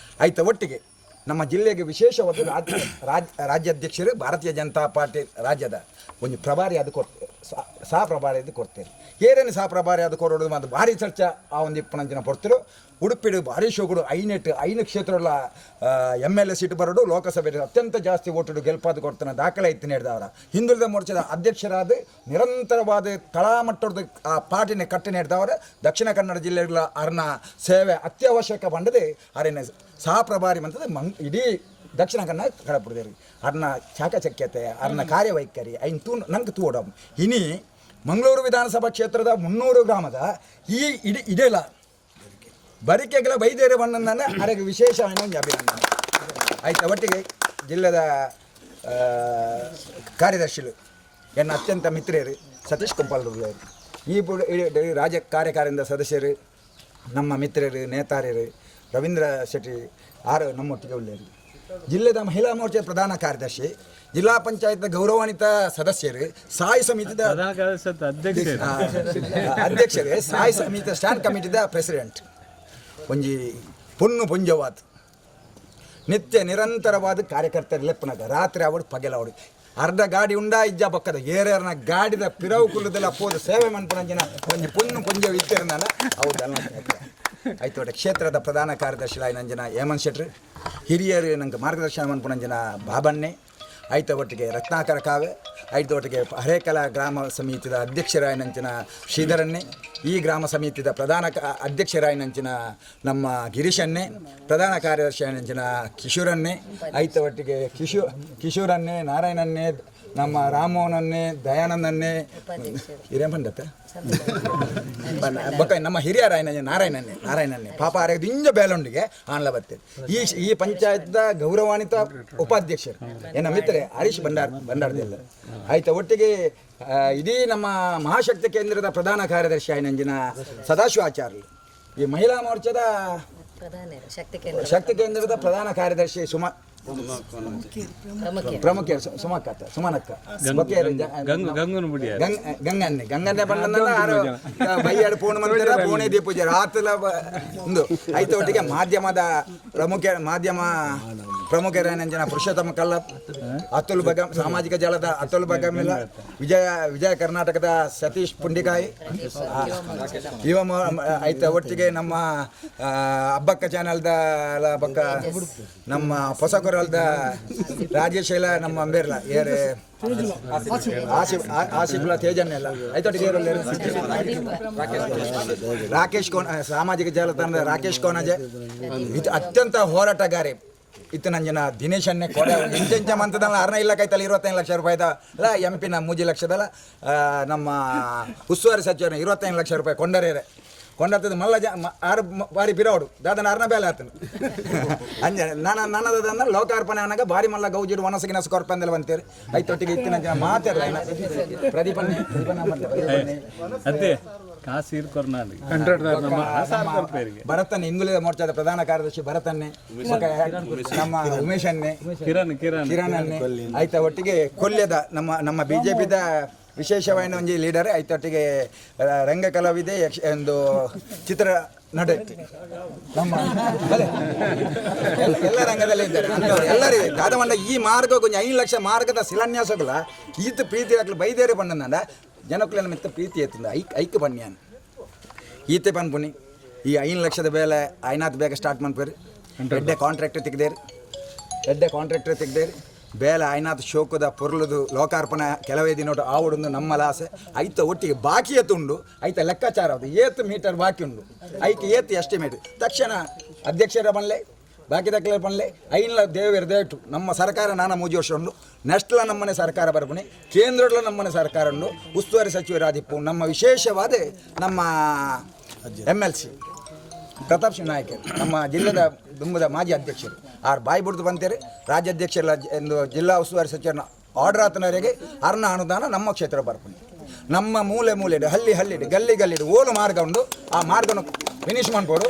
ಐತ ಒಟ್ಟಿಗೆ ನಮ್ಮ ಜಿಲ್ಲೆಗೆ ವಿಶೇಷವಾದ ರಾಜ್ಯಾಧ್ಯಕ್ಷರು ಭಾರತೀಯ ಜನತಾ ಪಾರ್ಟಿ ರಾಜ್ಯದ ಒಂದು ಪ್ರಭಾರಿ ಅದು ಕೊಡ್ತೇವೆ ಸಹ ಪ್ರಭಾರಿ ಅದು ಕೊಡ್ತೇವೆ ಏನೇನು ಸಹ ಪ್ರಭಾರಿ ಅದು ಕೊಡೋದು ಮತ್ತು ಭಾರಿ ಚರ್ಚೆ ಆ ಒಂದು 20 ಪೊರ್ತರು ಉಡುಪಿಡು ಭಾರಿ ಶೋಗುಡು ಐನು ಕ್ಷೇತ್ರಗಳ MLA ಸೀಟು ಬರೋಡು ಲೋಕಸಭೆ ಅತ್ಯಂತ ಜಾಸ್ತಿ ಓಟು ಗೆಲ್ಪಾದು ಕೊಡ್ತಾನೆ ದಾಖಲೆ ಇತ್ತು ನೀಡಿದವರ ಹಿಂದುಳಿದ ಮೋರ್ಚಾದ ಅಧ್ಯಕ್ಷರಾದ ನಿರಂತರವಾದ ತಳಮಟ್ಟದ ಆ ಪಾರ್ಟಿನ ಕಟ್ಟಿ ನೀಡಿದವರು ದಕ್ಷಿಣ ಕನ್ನಡ ಜಿಲ್ಲೆಗಳ ಅರ್ನ ಸೇವೆ ಅತ್ಯವಶ್ಯಕ ಬಂಡದೆ ಅರೇನ ಸಹ ಪ್ರಭಾರಿ ಅಂತಂದ್ರೆ ಇಡೀ ದಕ್ಷಿಣ ಕನ್ನಡ ಕಳಪುರದೇರಿ ಅರ್ನ ಚಾಕಚಕ್ಯತೆ ಅರ್ನ ಕಾರ್ಯವೈಖರಿ ಐನ್ ತೂ ನಂಗೆ ತೂಡ ಇನಿ ಮಂಗಳೂರು ವಿಧಾನಸಭಾ ಕ್ಷೇತ್ರದ 300 ಗ್ರಾಮದ ಈ ಇದೆಲ್ಲ ಬರಿಕೆಗಳ ಬೈದೇರಿ ಬಣ್ಣನ ಅದಕ್ಕೆ ವಿಶೇಷ ಒಂದು ಅಭಿನಂದನೆ ಆಯ್ತು. ಒಟ್ಟಿಗೆ ಜಿಲ್ಲೆದ ಕಾರ್ಯದರ್ಶಿಗಳು ಎನ್ನ ಅತ್ಯಂತ ಮಿತ್ರರು ಸತೀಶ್ ಕುಂಪಾಲ್ರು ಈ ರಾಜ್ಯ ಕಾರ್ಯಕಾರಿಣಿದ ಸದಸ್ಯರು ನಮ್ಮ ಮಿತ್ರರು ನೇತಾರರು ರವೀಂದ್ರ ಶೆಟ್ಟಿ ನಮ್ಮೊಟ್ಟಿಗೆ ಉಳ್ಳೇರು ಜಿಲ್ಲೆದ ಮಹಿಳಾ ಮೋರ್ಚಾ ಪ್ರಧಾನ ಕಾರ್ಯದರ್ಶಿ ಜಿಲ್ಲಾ ಪಂಚಾಯತ್ ಗೌರವಾನ್ವಿತ ಸದಸ್ಯರು ಸಾಯಿ ಸಮಿತಿದ ಅಧ್ಯಕ್ಷರು ಸಾಯಿ ಸಮಿತಿ ಸ್ಟ್ಯಾಂಡ್ ಕಮಿಟಿದ ಪ್ರೆಸಿಡೆಂಟ್ ಒಂಜಿ ಪುಂಜವಾದ ನಿತ್ಯ ನಿರಂತರವಾದ ಕಾರ್ಯಕರ್ತರು ಲೆಪ್ಪನಾಗ ರಾತ್ರಿ ಅವಡು ಪಗೆಲವಡು ಅರ್ಧ ಗಾಡಿ ಉಂಡಾ ಇಜ್ಜ ಪಕ್ಕದ ಏರ್ಯಾರನ ಗಾಡಿದ ಪಿರವು ಕುಲ್ಲದೆಲ್ಲ ಪೋದು ಸೇವೆ ಮನ್ಪುನಂಜಿನ ಒಂಜಿ ಪುಂಜ ಇತ್ತಿರನ ಹೌದಲ್ಲ ಆಯ್ತು. ಒಟ್ಟು ಕ್ಷೇತ್ರದ ಪ್ರಧಾನ ಕಾರ್ಯದರ್ಶಿ ನಂಜನ ಹೇಮಂತ್ ಶೆಟ್ರು ಹಿರಿಯರು ನಂಗೆ ಮಾರ್ಗದರ್ಶನ ಮನ್ಪುನಂಜಿನ ಬಾಬಣ್ಣೆ ಆಯ್ತು. ಒಟ್ಟಿಗೆ ರತ್ನಾಕರ ಕಾವೆ ಆಯ್ತು. ಒಟ್ಟಿಗೆ ಹರೇಕಲ ಗ್ರಾಮ ಸಮಿತಿದ ಅಧ್ಯಕ್ಷರಾಯನಂಚಿನ ಶ್ರೀಧರನ್ನೇ, ಈ ಗ್ರಾಮ ಸಮಿತಿದ ಪ್ರಧಾನ ಅಧ್ಯಕ್ಷರಾಯನಂಚಿನ ನಮ್ಮ ಗಿರೀಶನ್ನೇ, ಪ್ರಧಾನ ಕಾರ್ಯದರ್ಶಿಯನಂಚಿನ ಕಿಶೋರನ್ನೇ ಆಯ್ತು. ಒಟ್ಟಿಗೆ ಕಿಶೋರನ್ನೇ, ನಾರಾಯಣನ್ನೇ, ನಮ್ಮ ರಾಮೋನನ್ನೇ, ದಯಾನಂದನ್ನೇ ಹಿರಿಯ ಬಂದತ್ತೆ ಬಕ್ಕ ನಮ್ಮ ಹಿರಿಯರಾಯನ ನಾರಾಯಣನ್ನೇ ಪಾಪ ಆರೋಗ್ಯದ ಇಂಜ ಬೇಲೊಂಡಿಗೆ ಆನ್ಲ ಬರ್ತೇವೆ. ಈ ಪಂಚಾಯತ್ದ ಗೌರವಾನ್ವಿತ ಉಪಾಧ್ಯಕ್ಷರು ಎನ್ನ ಮಿತ್ರ ಹರೀಶ್ ಬಂಡಾರ್ದೆಲ್ಲ ಆಯ್ತು. ಒಟ್ಟಿಗೆ ಇಡೀ ನಮ್ಮ ಮಹಾಶಕ್ತಿ ಕೇಂದ್ರದ ಪ್ರಧಾನ ಕಾರ್ಯದರ್ಶಿ ಆಯ್ನಂಜಿನ ಸದಾಶಿವಾಚಾರ್ಯ, ಈ ಮಹಿಳಾ ಮೋರ್ಚಾದ ಶಕ್ತಿ ಕೇಂದ್ರದ ಪ್ರಧಾನ ಕಾರ್ಯದರ್ಶಿ ಪ್ರಮುಖ ಸುಮನಕ್ಕ ಗಂಗನ್ನೆ ಬಂದ ಬೈಯಾಡು ಪೂರ್ಣ ಮಂದಿರ ಪೂಣೆ ದೀಪೂಜೆ ರಾತ್ಲ ಒಂದು ಆಯ್ತು. ಒಟ್ಟಿಗೆ ಮಾಧ್ಯಮ ಪ್ರಮುಖರೇನಂಜನ ಪುರುಷೋತ್ತಮ ಕಲ್ಲಪ್, ಅತುಲ್ ಬಗಮ್, ಸಾಮಾಜಿಕ ಜಾಲದ ಅತುಲ್ ಬಗಮಿಲ್ಲ, ವಿಜಯ ಕರ್ನಾಟಕದ ಸತೀಶ್ ಪುಂಡಿಕಾಯಿ ಇವ ಆಯ್ತು. ಒಟ್ಟಿಗೆ ನಮ್ಮ ಹಬ್ಬಕ್ಕ ಚಾನಲ್ದ ಬಕ್ಕ ನಮ್ಮ ಹೊಸಕೊರಲ್ದ ರಾಜೇಶ್ ಎಲ್ಲ ನಮ್ಮ ಅಂಬೇರ್ಲ ಏರ್ ಆಸಿಫುಲ್ಲಾ ತೇಜನ್ನೆಲ್ಲ ಆಯ್ತೊಟ್ಟಿಗೆ ರಾಕೇಶ್ ಸಾಮಾಜಿಕ ಜಾಲತಾಣದ ರಾಕೇಶ್ ಕೋನಜೆ ಇದು ಅತ್ಯಂತ ಹೋರಾಟಗಾರಿ ಇತ್ತು ನಂಜನ ದಿನೇಶನ್ನೇ ಕೊಡ ಇಂಚೆಂಚ ಮಂತದಲ್ಲ 6 ಇಲ್ಲಕೈತಲ್ಲ 25 ಲಕ್ಷ ರೂಪಾಯಿದ ಅಲ್ಲ ಎಂಪಿನ 3 ಲಕ್ಷದಲ್ಲ ನಮ್ಮ ಉಸ್ತುವಾರಿ ಸಚಿವನ 25 ಲಕ್ಷ ರೂಪಾಯಿ ಕೊಂಡರ್ತದೆ ಮಲ್ಲ ಆರು ಬಾರಿ ಬಿರೋಡು ದಾದನ ಅರ್ನ ಬೇಲೆ ಆತನು ಅಂಜ ನನ್ನದನ್ನ ಲೋಕಾರ್ಪಣೆ ಅನ್ನಗ ಬಾರಿ ಮಲ್ಲ ಗೌಜಿಡು ಒನಸಗಿನ ಸ್ಕೊರ್ಪಂದೆಲ್ಲ ಬಂತೇರಿ ಐತೊಟ್ಟಿಗೆ ಇತ್ತಿನ ಜನ ಮಾತಾಡ ಪ್ರದೀಪನ್ನೇ ಭರತನ್ನೇ ಹಿಂದುಳಿದ ಮೋರ್ಚಾದ ಪ್ರಧಾನ ಕಾರ್ಯದರ್ಶಿ ಭರತನ್ನೇ, ನಮ್ಮ ಉಮೇಶನ್ನೇ, ಕಿರಣನ್ನೇ ಆಯ್ತಾ. ಒಟ್ಟಿಗೆ ಕೊಲ್ಯದ ನಮ್ಮ ಬಿಜೆಪಿದ ವಿಶೇಷವಾದ ಒಂದು ಲೀಡರ್ ಆಯ್ತೊಟ್ಟಿಗೆ ರಂಗ ಕಲಾವಿದೆ ಒಂದು ಚಿತ್ರ ನಟ ನಮ್ಮ ಎಲ್ಲ ರಂಗದಲ್ಲಿ ಇದ್ದಾರೆ ಎಲ್ಲರೂ ದಾದಮಂಡ ಈ ಮಾರ್ಗ ಕೊಂಚ 5 ಲಕ್ಷ ಮಾರ್ಗದ ಶಿಲಾನ್ಯಾಸಗಳ ಈತ ಪ್ರೀತಿ ಹಾಕಲು ಬೈದೇರಿ ಬಣ್ಣನ ಜನಕ್ಕಳೆಲ್ಲ ಮೆತ್ತ ಪ್ರೀತಿ ಎತ್ತಂದ ಐಕ್ಯ ಬನ್ನಿ ಈತೆ ಪನ್ಪುನಿ ಈ 5 ಲಕ್ಷದ ಬೇಲೆ 5 ಬೇಗ ಸ್ಟಾರ್ಟ್ ಮಾಡ್ಪೇರಿ ಎಡ್ಡೆ ಕಾಂಟ್ರಾಕ್ಟರ್ ತೆಗ್ದೇರಿ ಬೇಲೆ 5 ಶೋಕದ ಪೊರ್ಲದು ಲೋಕಾರ್ಪಣೆ ಕೆಲವೇ ದಿನ ಆವಡೊಂದು ನಮ್ಮ ಲಾಸೆ ಐತ. ಒಟ್ಟಿಗೆ ಬಾಕಿ ಎತ್ತುಂಡು ಐತ ಲೆಕ್ಕಾಚಾರ ಅದು ಏತ್ ಮೀಟರ್ ಬಾಕಿ ಉಂಡು ಐಕೆ ಏತ್ ಎಸ್ಟಿಮೇಟ್ ತಕ್ಷಣ ಅಧ್ಯಕ್ಷರ ಬನ್ಲೆ ಬಾಕಿ ದಕ್ಕಲೆ ಬನ್ಲೆ 5 ದೇವೇಟು ನಮ್ಮ ಸರ್ಕಾರ ನಾನಾ 3 ವರ್ಷ ಉಂಡು ನೆಕ್ಸ್ಟ್ಲ ನಮ್ಮನೆ ಸರ್ಕಾರ ಬರ್ಬನಿ ಕೇಂದ್ರಡ್ಲ ನಮ್ಮನೆ ಸರ್ಕಾರ ಉಂಡು ಉಸ್ತುವಾರಿ ಸಚಿವರಾದಿಪ್ಪು ನಮ್ಮ ವಿಶೇಷವಾದ ನಮ್ಮ MLC ಪ್ರತಾಪ್ ಸಿಂಗ್ ನಾಯಕ್ ನಮ್ಮ ಜಿಲ್ಲೆದ ದುಂಬದ ಮಾಜಿ ಅಧ್ಯಕ್ಷರು ಆರು ಬಾಯಿ ಬಿಡ್ದು ಬಂತೇರಿ ರಾಜ್ಯಾಧ್ಯಕ್ಷರ ಎಂದು ಜಿಲ್ಲಾ ಉಸ್ತುವಾರಿ ಸಚಿವರನ್ನ ಆರ್ಡರ್ ಆತನವರೆಗೆ ಅರ್ನ ಅನುದಾನ ನಮ್ಮ ಕ್ಷೇತ್ರ ಬರ್ಪಣಿ ನಮ್ಮ ಮೂಲೆ ಹಳ್ಳಿ ಗಲ್ಲಿ ಓಲು ಮಾರ್ಗ ಉಂಡು ಆ ಮಾರ್ಗನ ಫಿನಿಶ್ ಮಾಡ್ಬೋದು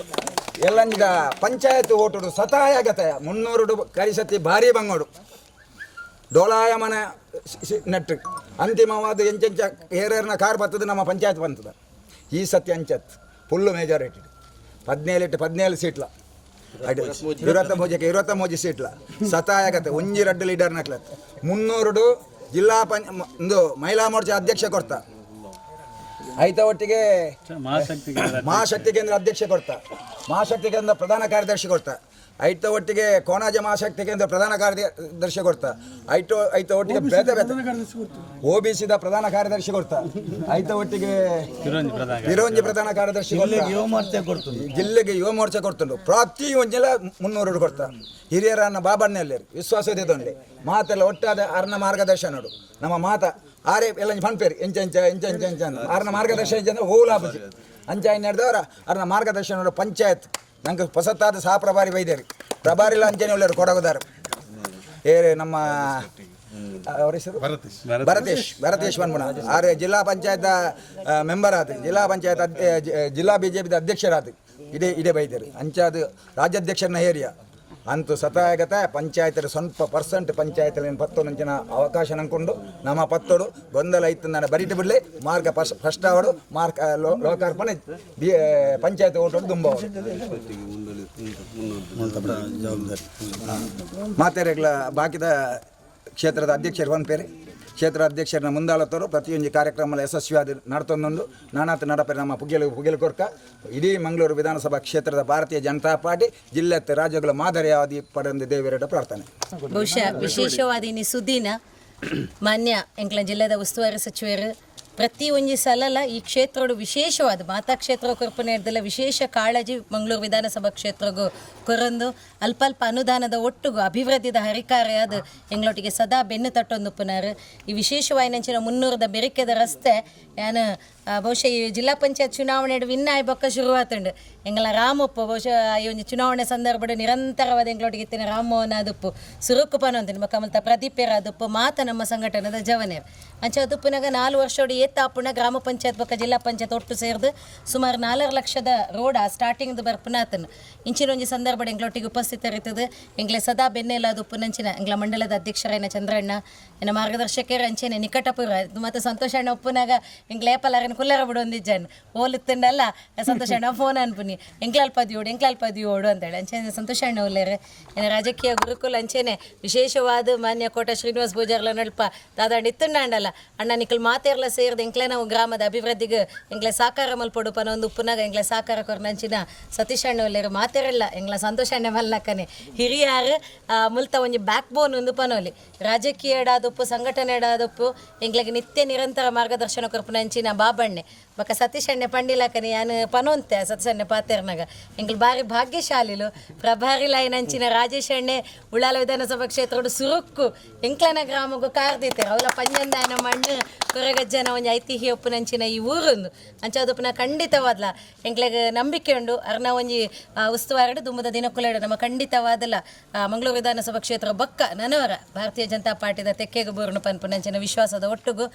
ಎಲ್ಲಂಜಿದ ಪಂಚಾಯತ್ ಓಟುಡು ಸತಾಯಗತಾಯ 300 ಕರಿಸತಿ ಭಾರಿ ಬಂಗೋಡು ಡೋಲಾಯಮನ ನೆಟ್ ಅಂತಿಮವಾದ ಎಂಚೆಂಚ ಏರೇರ್ನ ಕಾರ್ ಬರ್ತದೆ ನಮ್ಮ ಪಂಚಾಯತ್ ಬಂತದ ಈ ಸತಿ ಅಂಚತ್ ಫುಲ್ಲು ಮೇಜಾರಿಟಿ 17 ಸೀಟ್ಲ 23 ಸೀಟ್ಲ ಸತಾಯಗತ್ತೆ ಒಂಜಿ 2 ಲೀಡರ್ ನಕ್ಲತ್ 300 ಒಂದು ಮಹಿಳಾ ಮೋರ್ಚಾ ಅಧ್ಯಕ್ಷ ಕೊಡ್ತಾ ಐತ ಒಟ್ಟಿಗೆ ಮಹಾಶಕ್ತಿ ಕೇಂದ್ರ ಅಧ್ಯಕ್ಷ ಕೊಡ್ತಾ ಮಹಾಶಕ್ತಿ ಕೇಂದ್ರ ಪ್ರಧಾನ ಕಾರ್ಯದರ್ಶಿ ಕೊಡ್ತಾ ಐತ ಒಟ್ಟಿಗೆ ಕೋಣಾಜ ಮಹಾಶಕ್ತಿ ಕೇಂದ್ರ ಪ್ರಧಾನ ಕಾರ್ಯದರ್ಶಿ ಕೊಡ್ತಾ ಐತ ಒಟ್ಟಿಗೆ ಬೇತೆ OBCದ ಪ್ರಧಾನ ಕಾರ್ಯದರ್ಶಿ ಕೊಡ್ತಾ ಐತ ಒಟ್ಟಿಗೆ ವಿರೋಂಜಿ ಪ್ರಧಾನ ಕಾರ್ಯದರ್ಶಿ ಜಿಲ್ಲೆಗೆ ಯುವ ಮೋರ್ಚಾ ಕೊಡ್ತುಂಡು ಪ್ರತಿ ಒಂಜೆಲ್ಲ 300 ಕೊಡ್ತಾ ಹಿರಿಯರನ್ನ ಬಾಬಣ್ಣಲ್ಲಿ ವಿಶ್ವಾಸದೊಂಡೆ ಮಾತೆಲ್ಲ ಒಟ್ಟಾದ ಅರ್ನ ಮಾರ್ಗದರ್ಶನ ನಮ್ಮ ಮಾತ ಆರೇ ಎಲ್ಲ ಪನ್ಪೇರಿ ಎಂಚ ಅರ್ನ ಮಾರ್ಗದರ್ಶನ ಓಲಾಬುಜಿ ಅಂಚ ನಡೆದವರ ಅರ್ನ ಮಾರ್ಗದರ್ಶನ ಪಂಚಾಯತ್ ನಂಗೆ ಹೊಸತಾದ ಸಹ ಪ್ರಭಾರಿ ವೈದ್ಯರು ಪ್ರಭಾರಿಲ್ಲ ಅಂಚನೆ ಒಳ್ಳೆಯವರು ಕೊಡಗುದಾರ ನಮ್ಮ ಅವ್ರ ಹೆಸರು ಭರತೇಶ್ ಬನ್ಮುಣ ಆರೆ ಜಿಲ್ಲಾ ಪಂಚಾಯತ್ ಮೆಂಬರ್ ಆದ ಜಿಲ್ಲಾ ಪಂಚಾಯತ್ ಜಿಲ್ಲಾ BJP ಅಧ್ಯಕ್ಷರಾದ ಇದೇ ವೈದ್ಯರು ಅಂಚಾದ ರಾಜ್ಯಾಧ್ಯಕ್ಷರನ್ನ ಏರಿಯಾ ಅಂತೂ ಸತಾಗತ ಪಂಚಾಯತ್ ಸ್ವಲ್ಪ ಪರ್ಸೆಂಟ್ ಪಂಚಾಯತ್ ಪತ್ತೊಂದಿನ ಅವಕಾಶ ನಂಕೊಂಡು ನಮ್ಮ ಪತ್ತೋಡು ಗೊಂದಲ ಇತ್ತು ನಾನು ಬರೀಟ್ ಬಿಡಲಿ ಮಾರ್ಗ ಫಸ್ಟ್ ಅವಡು ಮಾರ್ಗ ಲೋಕಾರ್ಪಣೆ ಪಂಚಾಯತ್ ಓಟೋಡು ತುಂಬ ಮಾತೆರೆಗಳ ಬಾಕಿದ ಕ್ಷೇತ್ರದ ಅಧ್ಯಕ್ಷರು ಪನ್ಪೇರಿ ಕ್ಷೇತ್ರ ಅಧ್ಯಕ್ಷರನ್ನ ಮುಂದಾಳತ್ತವರು ಪ್ರತಿಯೊಂದು ಕಾರ್ಯಕ್ರಮ ಯಶಸ್ವಿಯಾದ ನಡ್ತೊಂದು ನಾನಾತ್ ನಡಪೇರಿ ನಮ್ಮ ಪುಗ್ಗೆಲು ಕೊರ್ಕ ಇಡೀ ಮಂಗಳೂರು ವಿಧಾನಸಭಾ ಕ್ಷೇತ್ರದ ಭಾರತೀಯ ಜನತಾ ಪಾರ್ಟಿ ಜಿಲ್ಲೆ ರಾಜ್ಯಗಳ ಮಾದರಿಯಾದಿ ಪಡೆದ ದೇವರ ಪ್ರಾರ್ಥನೆ. ಬಹುಶಃ ವಿಶೇಷವಾದ ಸುದ್ದಿನ ಮಾನ್ಯ ಎಂಕ್ಲ ಜಿಲ್ಲೆದ ಉಸ್ತುವಾರಿ ಸಚಿವರು ಪ್ರತಿ ಒಂಜಿ ಸಲಲ ಈ ಕ್ಷೇತ್ರಡು ವಿಶೇಷವಾದ ಮಾತಾ ಕ್ಷೇತ್ರ ಕೊರ್ಪನೆ ಹಿಡ್ದೆಲ್ಲ ವಿಶೇಷ ಕಾಳಜಿ ಮಂಗಳೂರು ವಿಧಾನಸಭಾ ಕ್ಷೇತ್ರಗೂ ಕೊರಂದು ಅಲ್ಪ ಅನುದಾನದ ಒಟ್ಟುಗೂ ಅಭಿವೃದ್ಧಿದ ಹರಿಕಾರ್ಯಾದ ಎಂಗಳೊಟ್ಟಿಗೆ ಸದಾ ಬೆನ್ನು ತಟ್ಟೊಂದು ಪುನರ್ ಈ ವಿಶೇಷವಾಯಿನಂಚಿನ 300ದ ಬೆರಿಕೆದ ರಸ್ತೆ ನಾನು ಬಹುಶಃ ಈ ಜಿಲ್ಲಾ ಪಂಚಾಯತ್ ಚುನಾವಣೆ ವಿನ್ ಆಯ್ಬಕ್ಕ ಶುರುವಾತುಂಡು ಎಂಗಳ ರಾಮಪ್ಪ ಬಹುಶಃ ಈ ಒಂದು ಚುನಾವಣೆ ಸಂದರ್ಭದ ನಿರಂತರವಾದ ಎಂಗಳೊಟ್ಟಿಗೆ ಇತ್ತಿನ ರಾಮಮೋಹನ ಅದಪ್ಪು ಸುರುಕು ಪನೊಂದಿನ ಮಕ್ಕಮಲ್ತ ಪ್ರದೀಪೇರ ಅದಪ್ಪು ಮಾತ ನಮ್ಮ ಸಂಘಟನೆದ ಜವನೇರ್ ಅಂಚ ಅದಪ್ಪುನಾಗ 4 ವರ್ಷೋಡಿ ಏತಾಪುಣ ಗ್ರಾಮ ಪಂಚಾಯತ್ ಬಕ್ಕ ಜಿಲ್ಲಾ ಪಂಚಾಯತ್ ಒಟ್ಟು ಸೇರಿದು ಸುಮಾರು 4 ಲಕ್ಷದ ರೋಡ ಸ್ಟಾರ್ಟಿಂಗ್ದು ಬರ್ಪುನಾತನ್ ಇಂಚಿನ ಒಂಜಿ ಸಂದರ್ಭದ ಎಂಗಳೊಟ್ಟಿಗೆ ಉಪಸ್ಥಿತರಿರ್ತದೆ ಎಂಗ್ಲೆ ಸದಾ ಬೆನ್ನೆಲಾದ ಉಪ್ಪುನಂಚಿನ ಎಂಗ್ಲ ಮಂಡಲದ ಅಧ್ಯಕ್ಷರೇನ ಚಂದ್ರಣ್ಣ ಎನ್ನ ಮಾರ್ಗದರ್ಶಕರ ಅಂಚೆನೆ ನಿಕಟಪುರ ಮತ್ತು ಸಂತೋಷ ಅಣ್ಣ ಉಪ್ಪುನಾಗ ಎಂಗ್ಲ ಏಪಲಾರನ ಕುಲ್ಲರ ಬಿಡೊಂದಿಜ್ಜಾನು ಹೋಲುತ್ತಂಡಲ್ಲ ಸಂತೋಷ ಅಣ್ಣ ಫೋನ್ ಅನ್ಪುನಿ ಎಂಕ್ಲಾಲ್ ಪದಿಯೋಡು ಅಂತೇಳಿ ಅಂಚೆನೆ ಸಂತೋಷ ಅಣ್ಣ ಉಲ್ಲೇರೆ ಏನ ರಾಜಕೀಯ ಗುರುಕುಲ ಅಂಚೆನೆ ವಿಶೇಷವಾದ ಮಾನ್ಯ ಕೋಟ ಶ್ರೀನಿವಾಸ ಪೂಜಾರ್ಲ ನಲ್ಪ ದಾದಾಂಡ್ ಇತ್ತುಂಡಲ್ಲ ಅಣ್ಣ ನಿಕ್ಕಲ್ ಮಾತೇರ್ಲ ಸೇರಿದ ಎಂಕ್ಲೆ ನಾವು ಗ್ರಾಮದ ಅಭಿವೃದ್ಧಿಗೆ ಎಂಗ್ಲೆ ಸಾಕಾರ ಮಲ್ಪಡು ಪನೊಂದು ಉಪ್ಪುನಾಗ ಎಂಗ್ಲೆ ಸಾಕಾರ ಕೊರ್ನಂಚಿನ ಸತೀಶ್ ಅಣ್ಣ ಉಲ್ಲೇರು ಮಾತೇರಿಲ್ಲ ಎಂಗ್ಲ ಸಂತೋಷ ಅಣ್ಣ ಮಲ್ಲಕ್ಕನೆ ಹಿರಿಯಾರು ಮುಲ್ತ ಒಂಜಿ ಬ್ಯಾಕ್ ಬೋನ್ ಒಂದು ಪನೋಲಿ ರಾಜಕೀಯ ಇಡಾದಪ್ಪು ಸಂಘಟನೆ ಇಡಾದಪ್ಪು ಎಂಗ್ಲಿಗೆ ನಿತ್ಯ ನಿರಂತರ ಮಾರ್ಗದರ್ಶನ ಕೊರ್ಪುನಂಚಿನ ಬಾಬಣ್ಣೆ ಬಕ್ಕ ಸತೀಶ್ ಅಣ್ಣೆ ಪಂಡಿಲಕ್ಕನೆ ಯಾನು ಪನೊಂತೆ ಸತೀಶ್ ಅಣ್ಣೆ ಪಾತೇರ್ನಾಗ ಎಂಗ್ಲು ಬಾರಿ ಭಾಗ್ಯಶಾಲಿಲು ಪ್ರಭಾರಿ ಲೈನಂಚಿನ ರಾಜೇಶ್ ಅಣ್ಣೆ ಉಳ್ಳಾಲ ವಿಧಾನಸಭಾ ಕ್ಷೇತ್ರಡು ಸುರುಕ್ಕು ಎಂಕ್ಲನ ಗ್ರಾಮಗೂ ಕಾರ್ದಿತ್ತೇರು ಅವಳ ಪಂಜಂದಾಯನ ಮಣ್ಣು ಕೊರಗಜ್ಜನ ಒಂಜಿ ಐತಿಹ್ಯ ಉಪ್ಪುನಂಚಿನ ಈ ಊರೊಂದು ಅಂಚದಪ್ಪನ ಖಂಡಿತವಾದ್ಲ ಎಂಕ್ಲೆಗೆ ನಂಬಿಕೆ ಉಂಡು ಅರ್ನ ಒಂಜಿ ಉಸ್ತುವಾರಡು ದುಮ್ಮದ ದಿನಕುಲೆಡು ನಮ್ಮ ಖಂಡಿತವಾದಲ್ಲ ಮಂಗಳೂರು ವಿಧಾನಸಭಾ ಕ್ಷೇತ್ರ ಬಕ್ಕ ನನವರ ಭಾರತೀಯ ಜನತಾ ಪಾರ್ಟಿದ ತೆಕ್ಕೆಗೆ ಬೋರ್ನು ಪನ್ಪುನಂಚಿನ ವಿಶ್ವಾಸದ ಒಟ್ಟುಗು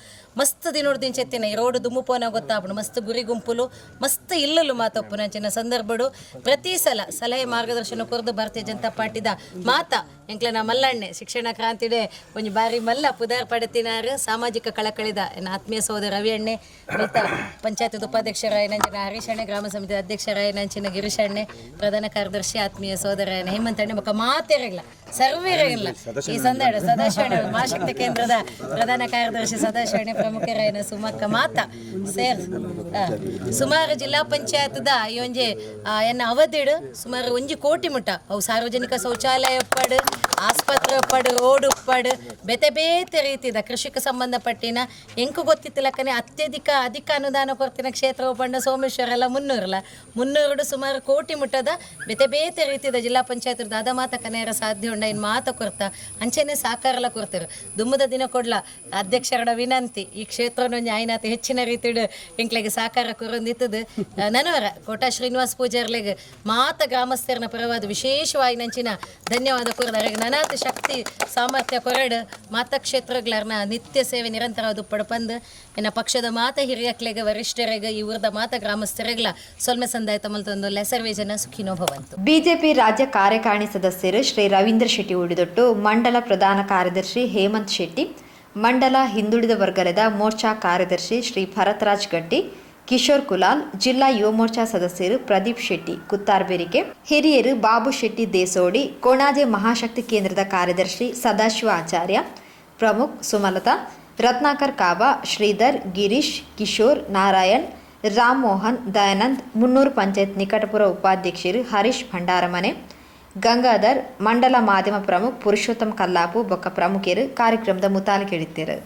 ಮಸ್ತ್ ದಿನೋಡು ದಿಂಚೆತ್ತಿನ ಈ ರೋಡು ದುಮ್ಮು ಪೋನ ಗೊತ್ತಾಪುಡು ಮಸ್ತ್ ಗುರಿ ಗುಂಪುಲು ಮಸ್ತ್ ಇಲ್ಲಲು ಮಾತಪ್ಪುನಂಚಿನ ಸಂದರ್ಭಡು ಪ್ರತಿ ಸಲ ಸಲಹೆ ಮಾರ್ಗದರ್ಶನ ಕೊರ್ದು ಭಾರತೀಯ ಜನತಾ ಪಾರ್ಟಿದ ಮಾತ ಎಂಕ್ಲನ ಮಲ್ಲಣ್ಣೆ ಶಿಕ್ಷಣ ಕ್ರಾಂತಿಡೆ ಒಂಜಿ ಬಾರಿ ಮಲ್ಲ ಪುದಾರ್ ಪಡೆತಿನಾರು ಸಾಮಾಜಿಕ ಕಳಕಳಿದ ಆತ್ಮೀಯ ಸಹೋದರ ರವಿ ಅಣ್ಣೆ ಮತ್ತ ಪಂಚಾಯತ್ ಉಪಾಧ್ಯಕ್ಷರಾಯನಂಚಿನ ಹರೀಶ್ ಅಣ್ಣೆ ಗ್ರಾಮ ಸಮಿತಿ ಅಧ್ಯಕ್ಷರಾಯನಂಚಿನ ಗಿರೀಶ್ ಅಣ್ಣೆ ಪ್ರಧಾನ ಕಾರ್ಯದರ್ಶಿ ಆತ್ಮೀಯ ಸಹೋದರ ಹೇಮಂತ್ ಅಣ್ಣೆ ಮಕ್ಕ ಮಾತೇರಿಲ್ಲ ಸರ್ವೇರಿಲ್ಲ ಈ ಸಂದರ್ಭ ಸದಾಶಿವಣ್ಣ ಮಹಾಶಕ್ತಿ ಕೇಂದ್ರದ ಪ್ರಧಾನ ಕಾರ್ಯದರ್ಶಿ ಸದಾಶಿವಣ್ಣ ಪ್ರಮುಖರಾಯನ ಸುಮಕ್ಕ ಮಾತ ಸೇರ್ ಸುಮಾರು ಜಿಲ್ಲಾ ಪಂಚಾಯತ್ದ ಈ ಒಂಜಿ ಎನ್ನ ಅವಧಿಡು ಸುಮಾರು 1 ಕೋಟಿ ಮುಟ್ಟ ಅವು ಸಾರ್ವಜನಿಕ ಶೌಚಾಲಯ ಉಪ್ಪಡು ಆಸ್ಪತ್ರೆ ಉಪ್ಪಡು ರೋಡ್ ಉಪ್ಪಡು ಬೇತೆ ಬೇತೆ ರೀತಿದ ಕೃಷಿಗೆ ಸಂಬಂಧಪಟ್ಟಿನ ಎಂಕು ಗೊತ್ತಿತ್ತಲಕ್ಕನೆ ಅಧಿಕ ಅನುದಾನ ಕೊಡ್ತಿನ ಕ್ಷೇತ್ರ ಉಪಂಡ ಸೋಮೇಶ್ವರ ಎಲ್ಲ 300 ಸುಮಾರು ಕೋಟಿ ಮುಟ್ಟದ ಬೇತೆ ಬೇತೆ ರೀತಿದ ಜಿಲ್ಲಾ ಪಂಚಾಯತ್ ದಾದ ಮಾತ ಕನೆಯರ ಸಾಧ್ಯ ಉಂಡ ಇನ್ನು ಮಾತ ಕೊಡ್ತಾ ಅಂಚೆನೆ ಸಾಕಾರಲ್ಲ ಕೊಡ್ತಾರೆ ದುಮ್ಮದ ದಿನ ಕೊಡ್ಲ ಅಧ್ಯಕ್ಷರ ವಿನಂತಿ ಈ ಕ್ಷೇತ್ರನೊಂದು ಆಯ್ನಾತ ಹೆಚ್ಚಿನ ರೀತಿಡು ಎಂಕ್ಲೆಗೆ ಸಾಕಾರ ಕೊರೊಂದಿತ್ತದು ನನವರ ಕೋಟ ಶ್ರೀನಿವಾಸ ಪೂಜಾರ್ಲೆಗೆ ಮಾತ ಗ್ರಾಮಸ್ಥರನ ಪರವಾದ ವಿಶೇಷವಾಗಿ ನಂಚಿನ ಧನ್ಯವಾದ ಕೊರದಾರೆ ನನಾತ ಶಕ್ತಿ ಸಾಮರ್ಥ್ಯ ಕೊರಡು ಮಾತ ಕ್ಷೇತ್ರಗಳನ್ನ ನಿತ್ಯ ಸೇವೆ ನಿರಂತರವಾದ ಪಡ್ಪಂದು ಇನ್ನು ಪಕ್ಷದ ಮಾತ ಹಿರಿಯಕ್ಲೆಗೆ ವರಿಷ್ಠರೆಗೆ ಈ ಊರದ ಮಾತ ಗ್ರಾಮಸ್ಥರೆಗಳ ಸೊಲ್ಮೆ ಸಂದಾಯ ತಮ್ಮಲ್ತೊಂದು ಲೆಸರ್ವೇಜನ ಸುಖಿನೋ ಭವಂತು. ಬಿಜೆಪಿ ರಾಜ್ಯ ಕಾರ್ಯಕಾರಿಣಿ ಸದಸ್ಯರು ಶ್ರೀ ರವೀಂದ್ರ ಶೆಟ್ಟಿ ಉಳಿದೊಟ್ಟು ಮಂಡಲ ಪ್ರಧಾನ ಕಾರ್ಯದರ್ಶಿ ಹೇಮಂತ್ ಶೆಟ್ಟಿ, ಮಂಡಲ ಹಿಂದುಳಿದ ವರ್ಗದ ಮೋರ್ಚಾ ಕಾರ್ಯದರ್ಶಿ ಶ್ರೀ ಭರತರಾಜ್ ಗಟ್ಟಿ, ಕಿಶೋರ್ ಕುಲಾಲ್, ಜಿಲ್ಲಾ ಯುವ ಮೋರ್ಚಾ ಸದಸ್ಯರು ಪ್ರದೀಪ್ ಶೆಟ್ಟಿ ಕುತ್ತಾರ್ಬೇರಿಕೆ, ಹಿರಿಯರು ಬಾಬು ಶೆಟ್ಟಿ ದೇಸೋಡಿ, ಕೋಣಾಜೆ ಮಹಾಶಕ್ತಿ ಕೇಂದ್ರದ ಕಾರ್ಯದರ್ಶಿ ಸದಾಶಿವ ಆಚಾರ್ಯ, ಪ್ರಮುಖ್ ಸುಮಲತಾ, ರತ್ನಾಕರ್ ಕಾಬಾ, ಶ್ರೀಧರ್, ಗಿರೀಶ್, ಕಿಶೋರ್, ನಾರಾಯಣ್, ರಾಮ್ ಮೋಹನ್, ದಯಾನಂದ್, ಮುನ್ನೂರು ಪಂಚಾಯತ್ ನಿಕಟಪುರ ಉಪಾಧ್ಯಕ್ಷರು ಹರೀಶ್ ಭಂಡಾರಮನೆ, ಗಂಗಾಧರ್, ಮಂಡಲ ಮಾಧ್ಯಮ ಪ್ರಮುಖ್ ಪುರುಷೋತ್ತಮ್ ಕಲ್ಲಾಪು ಬೊಕ್ಕ ಪ್ರಮುಖರು ಕಾರ್ಯಕ್ರಮದ ಮುತಾಲಿಕೆ ಹಿಡಿತಾರೆ.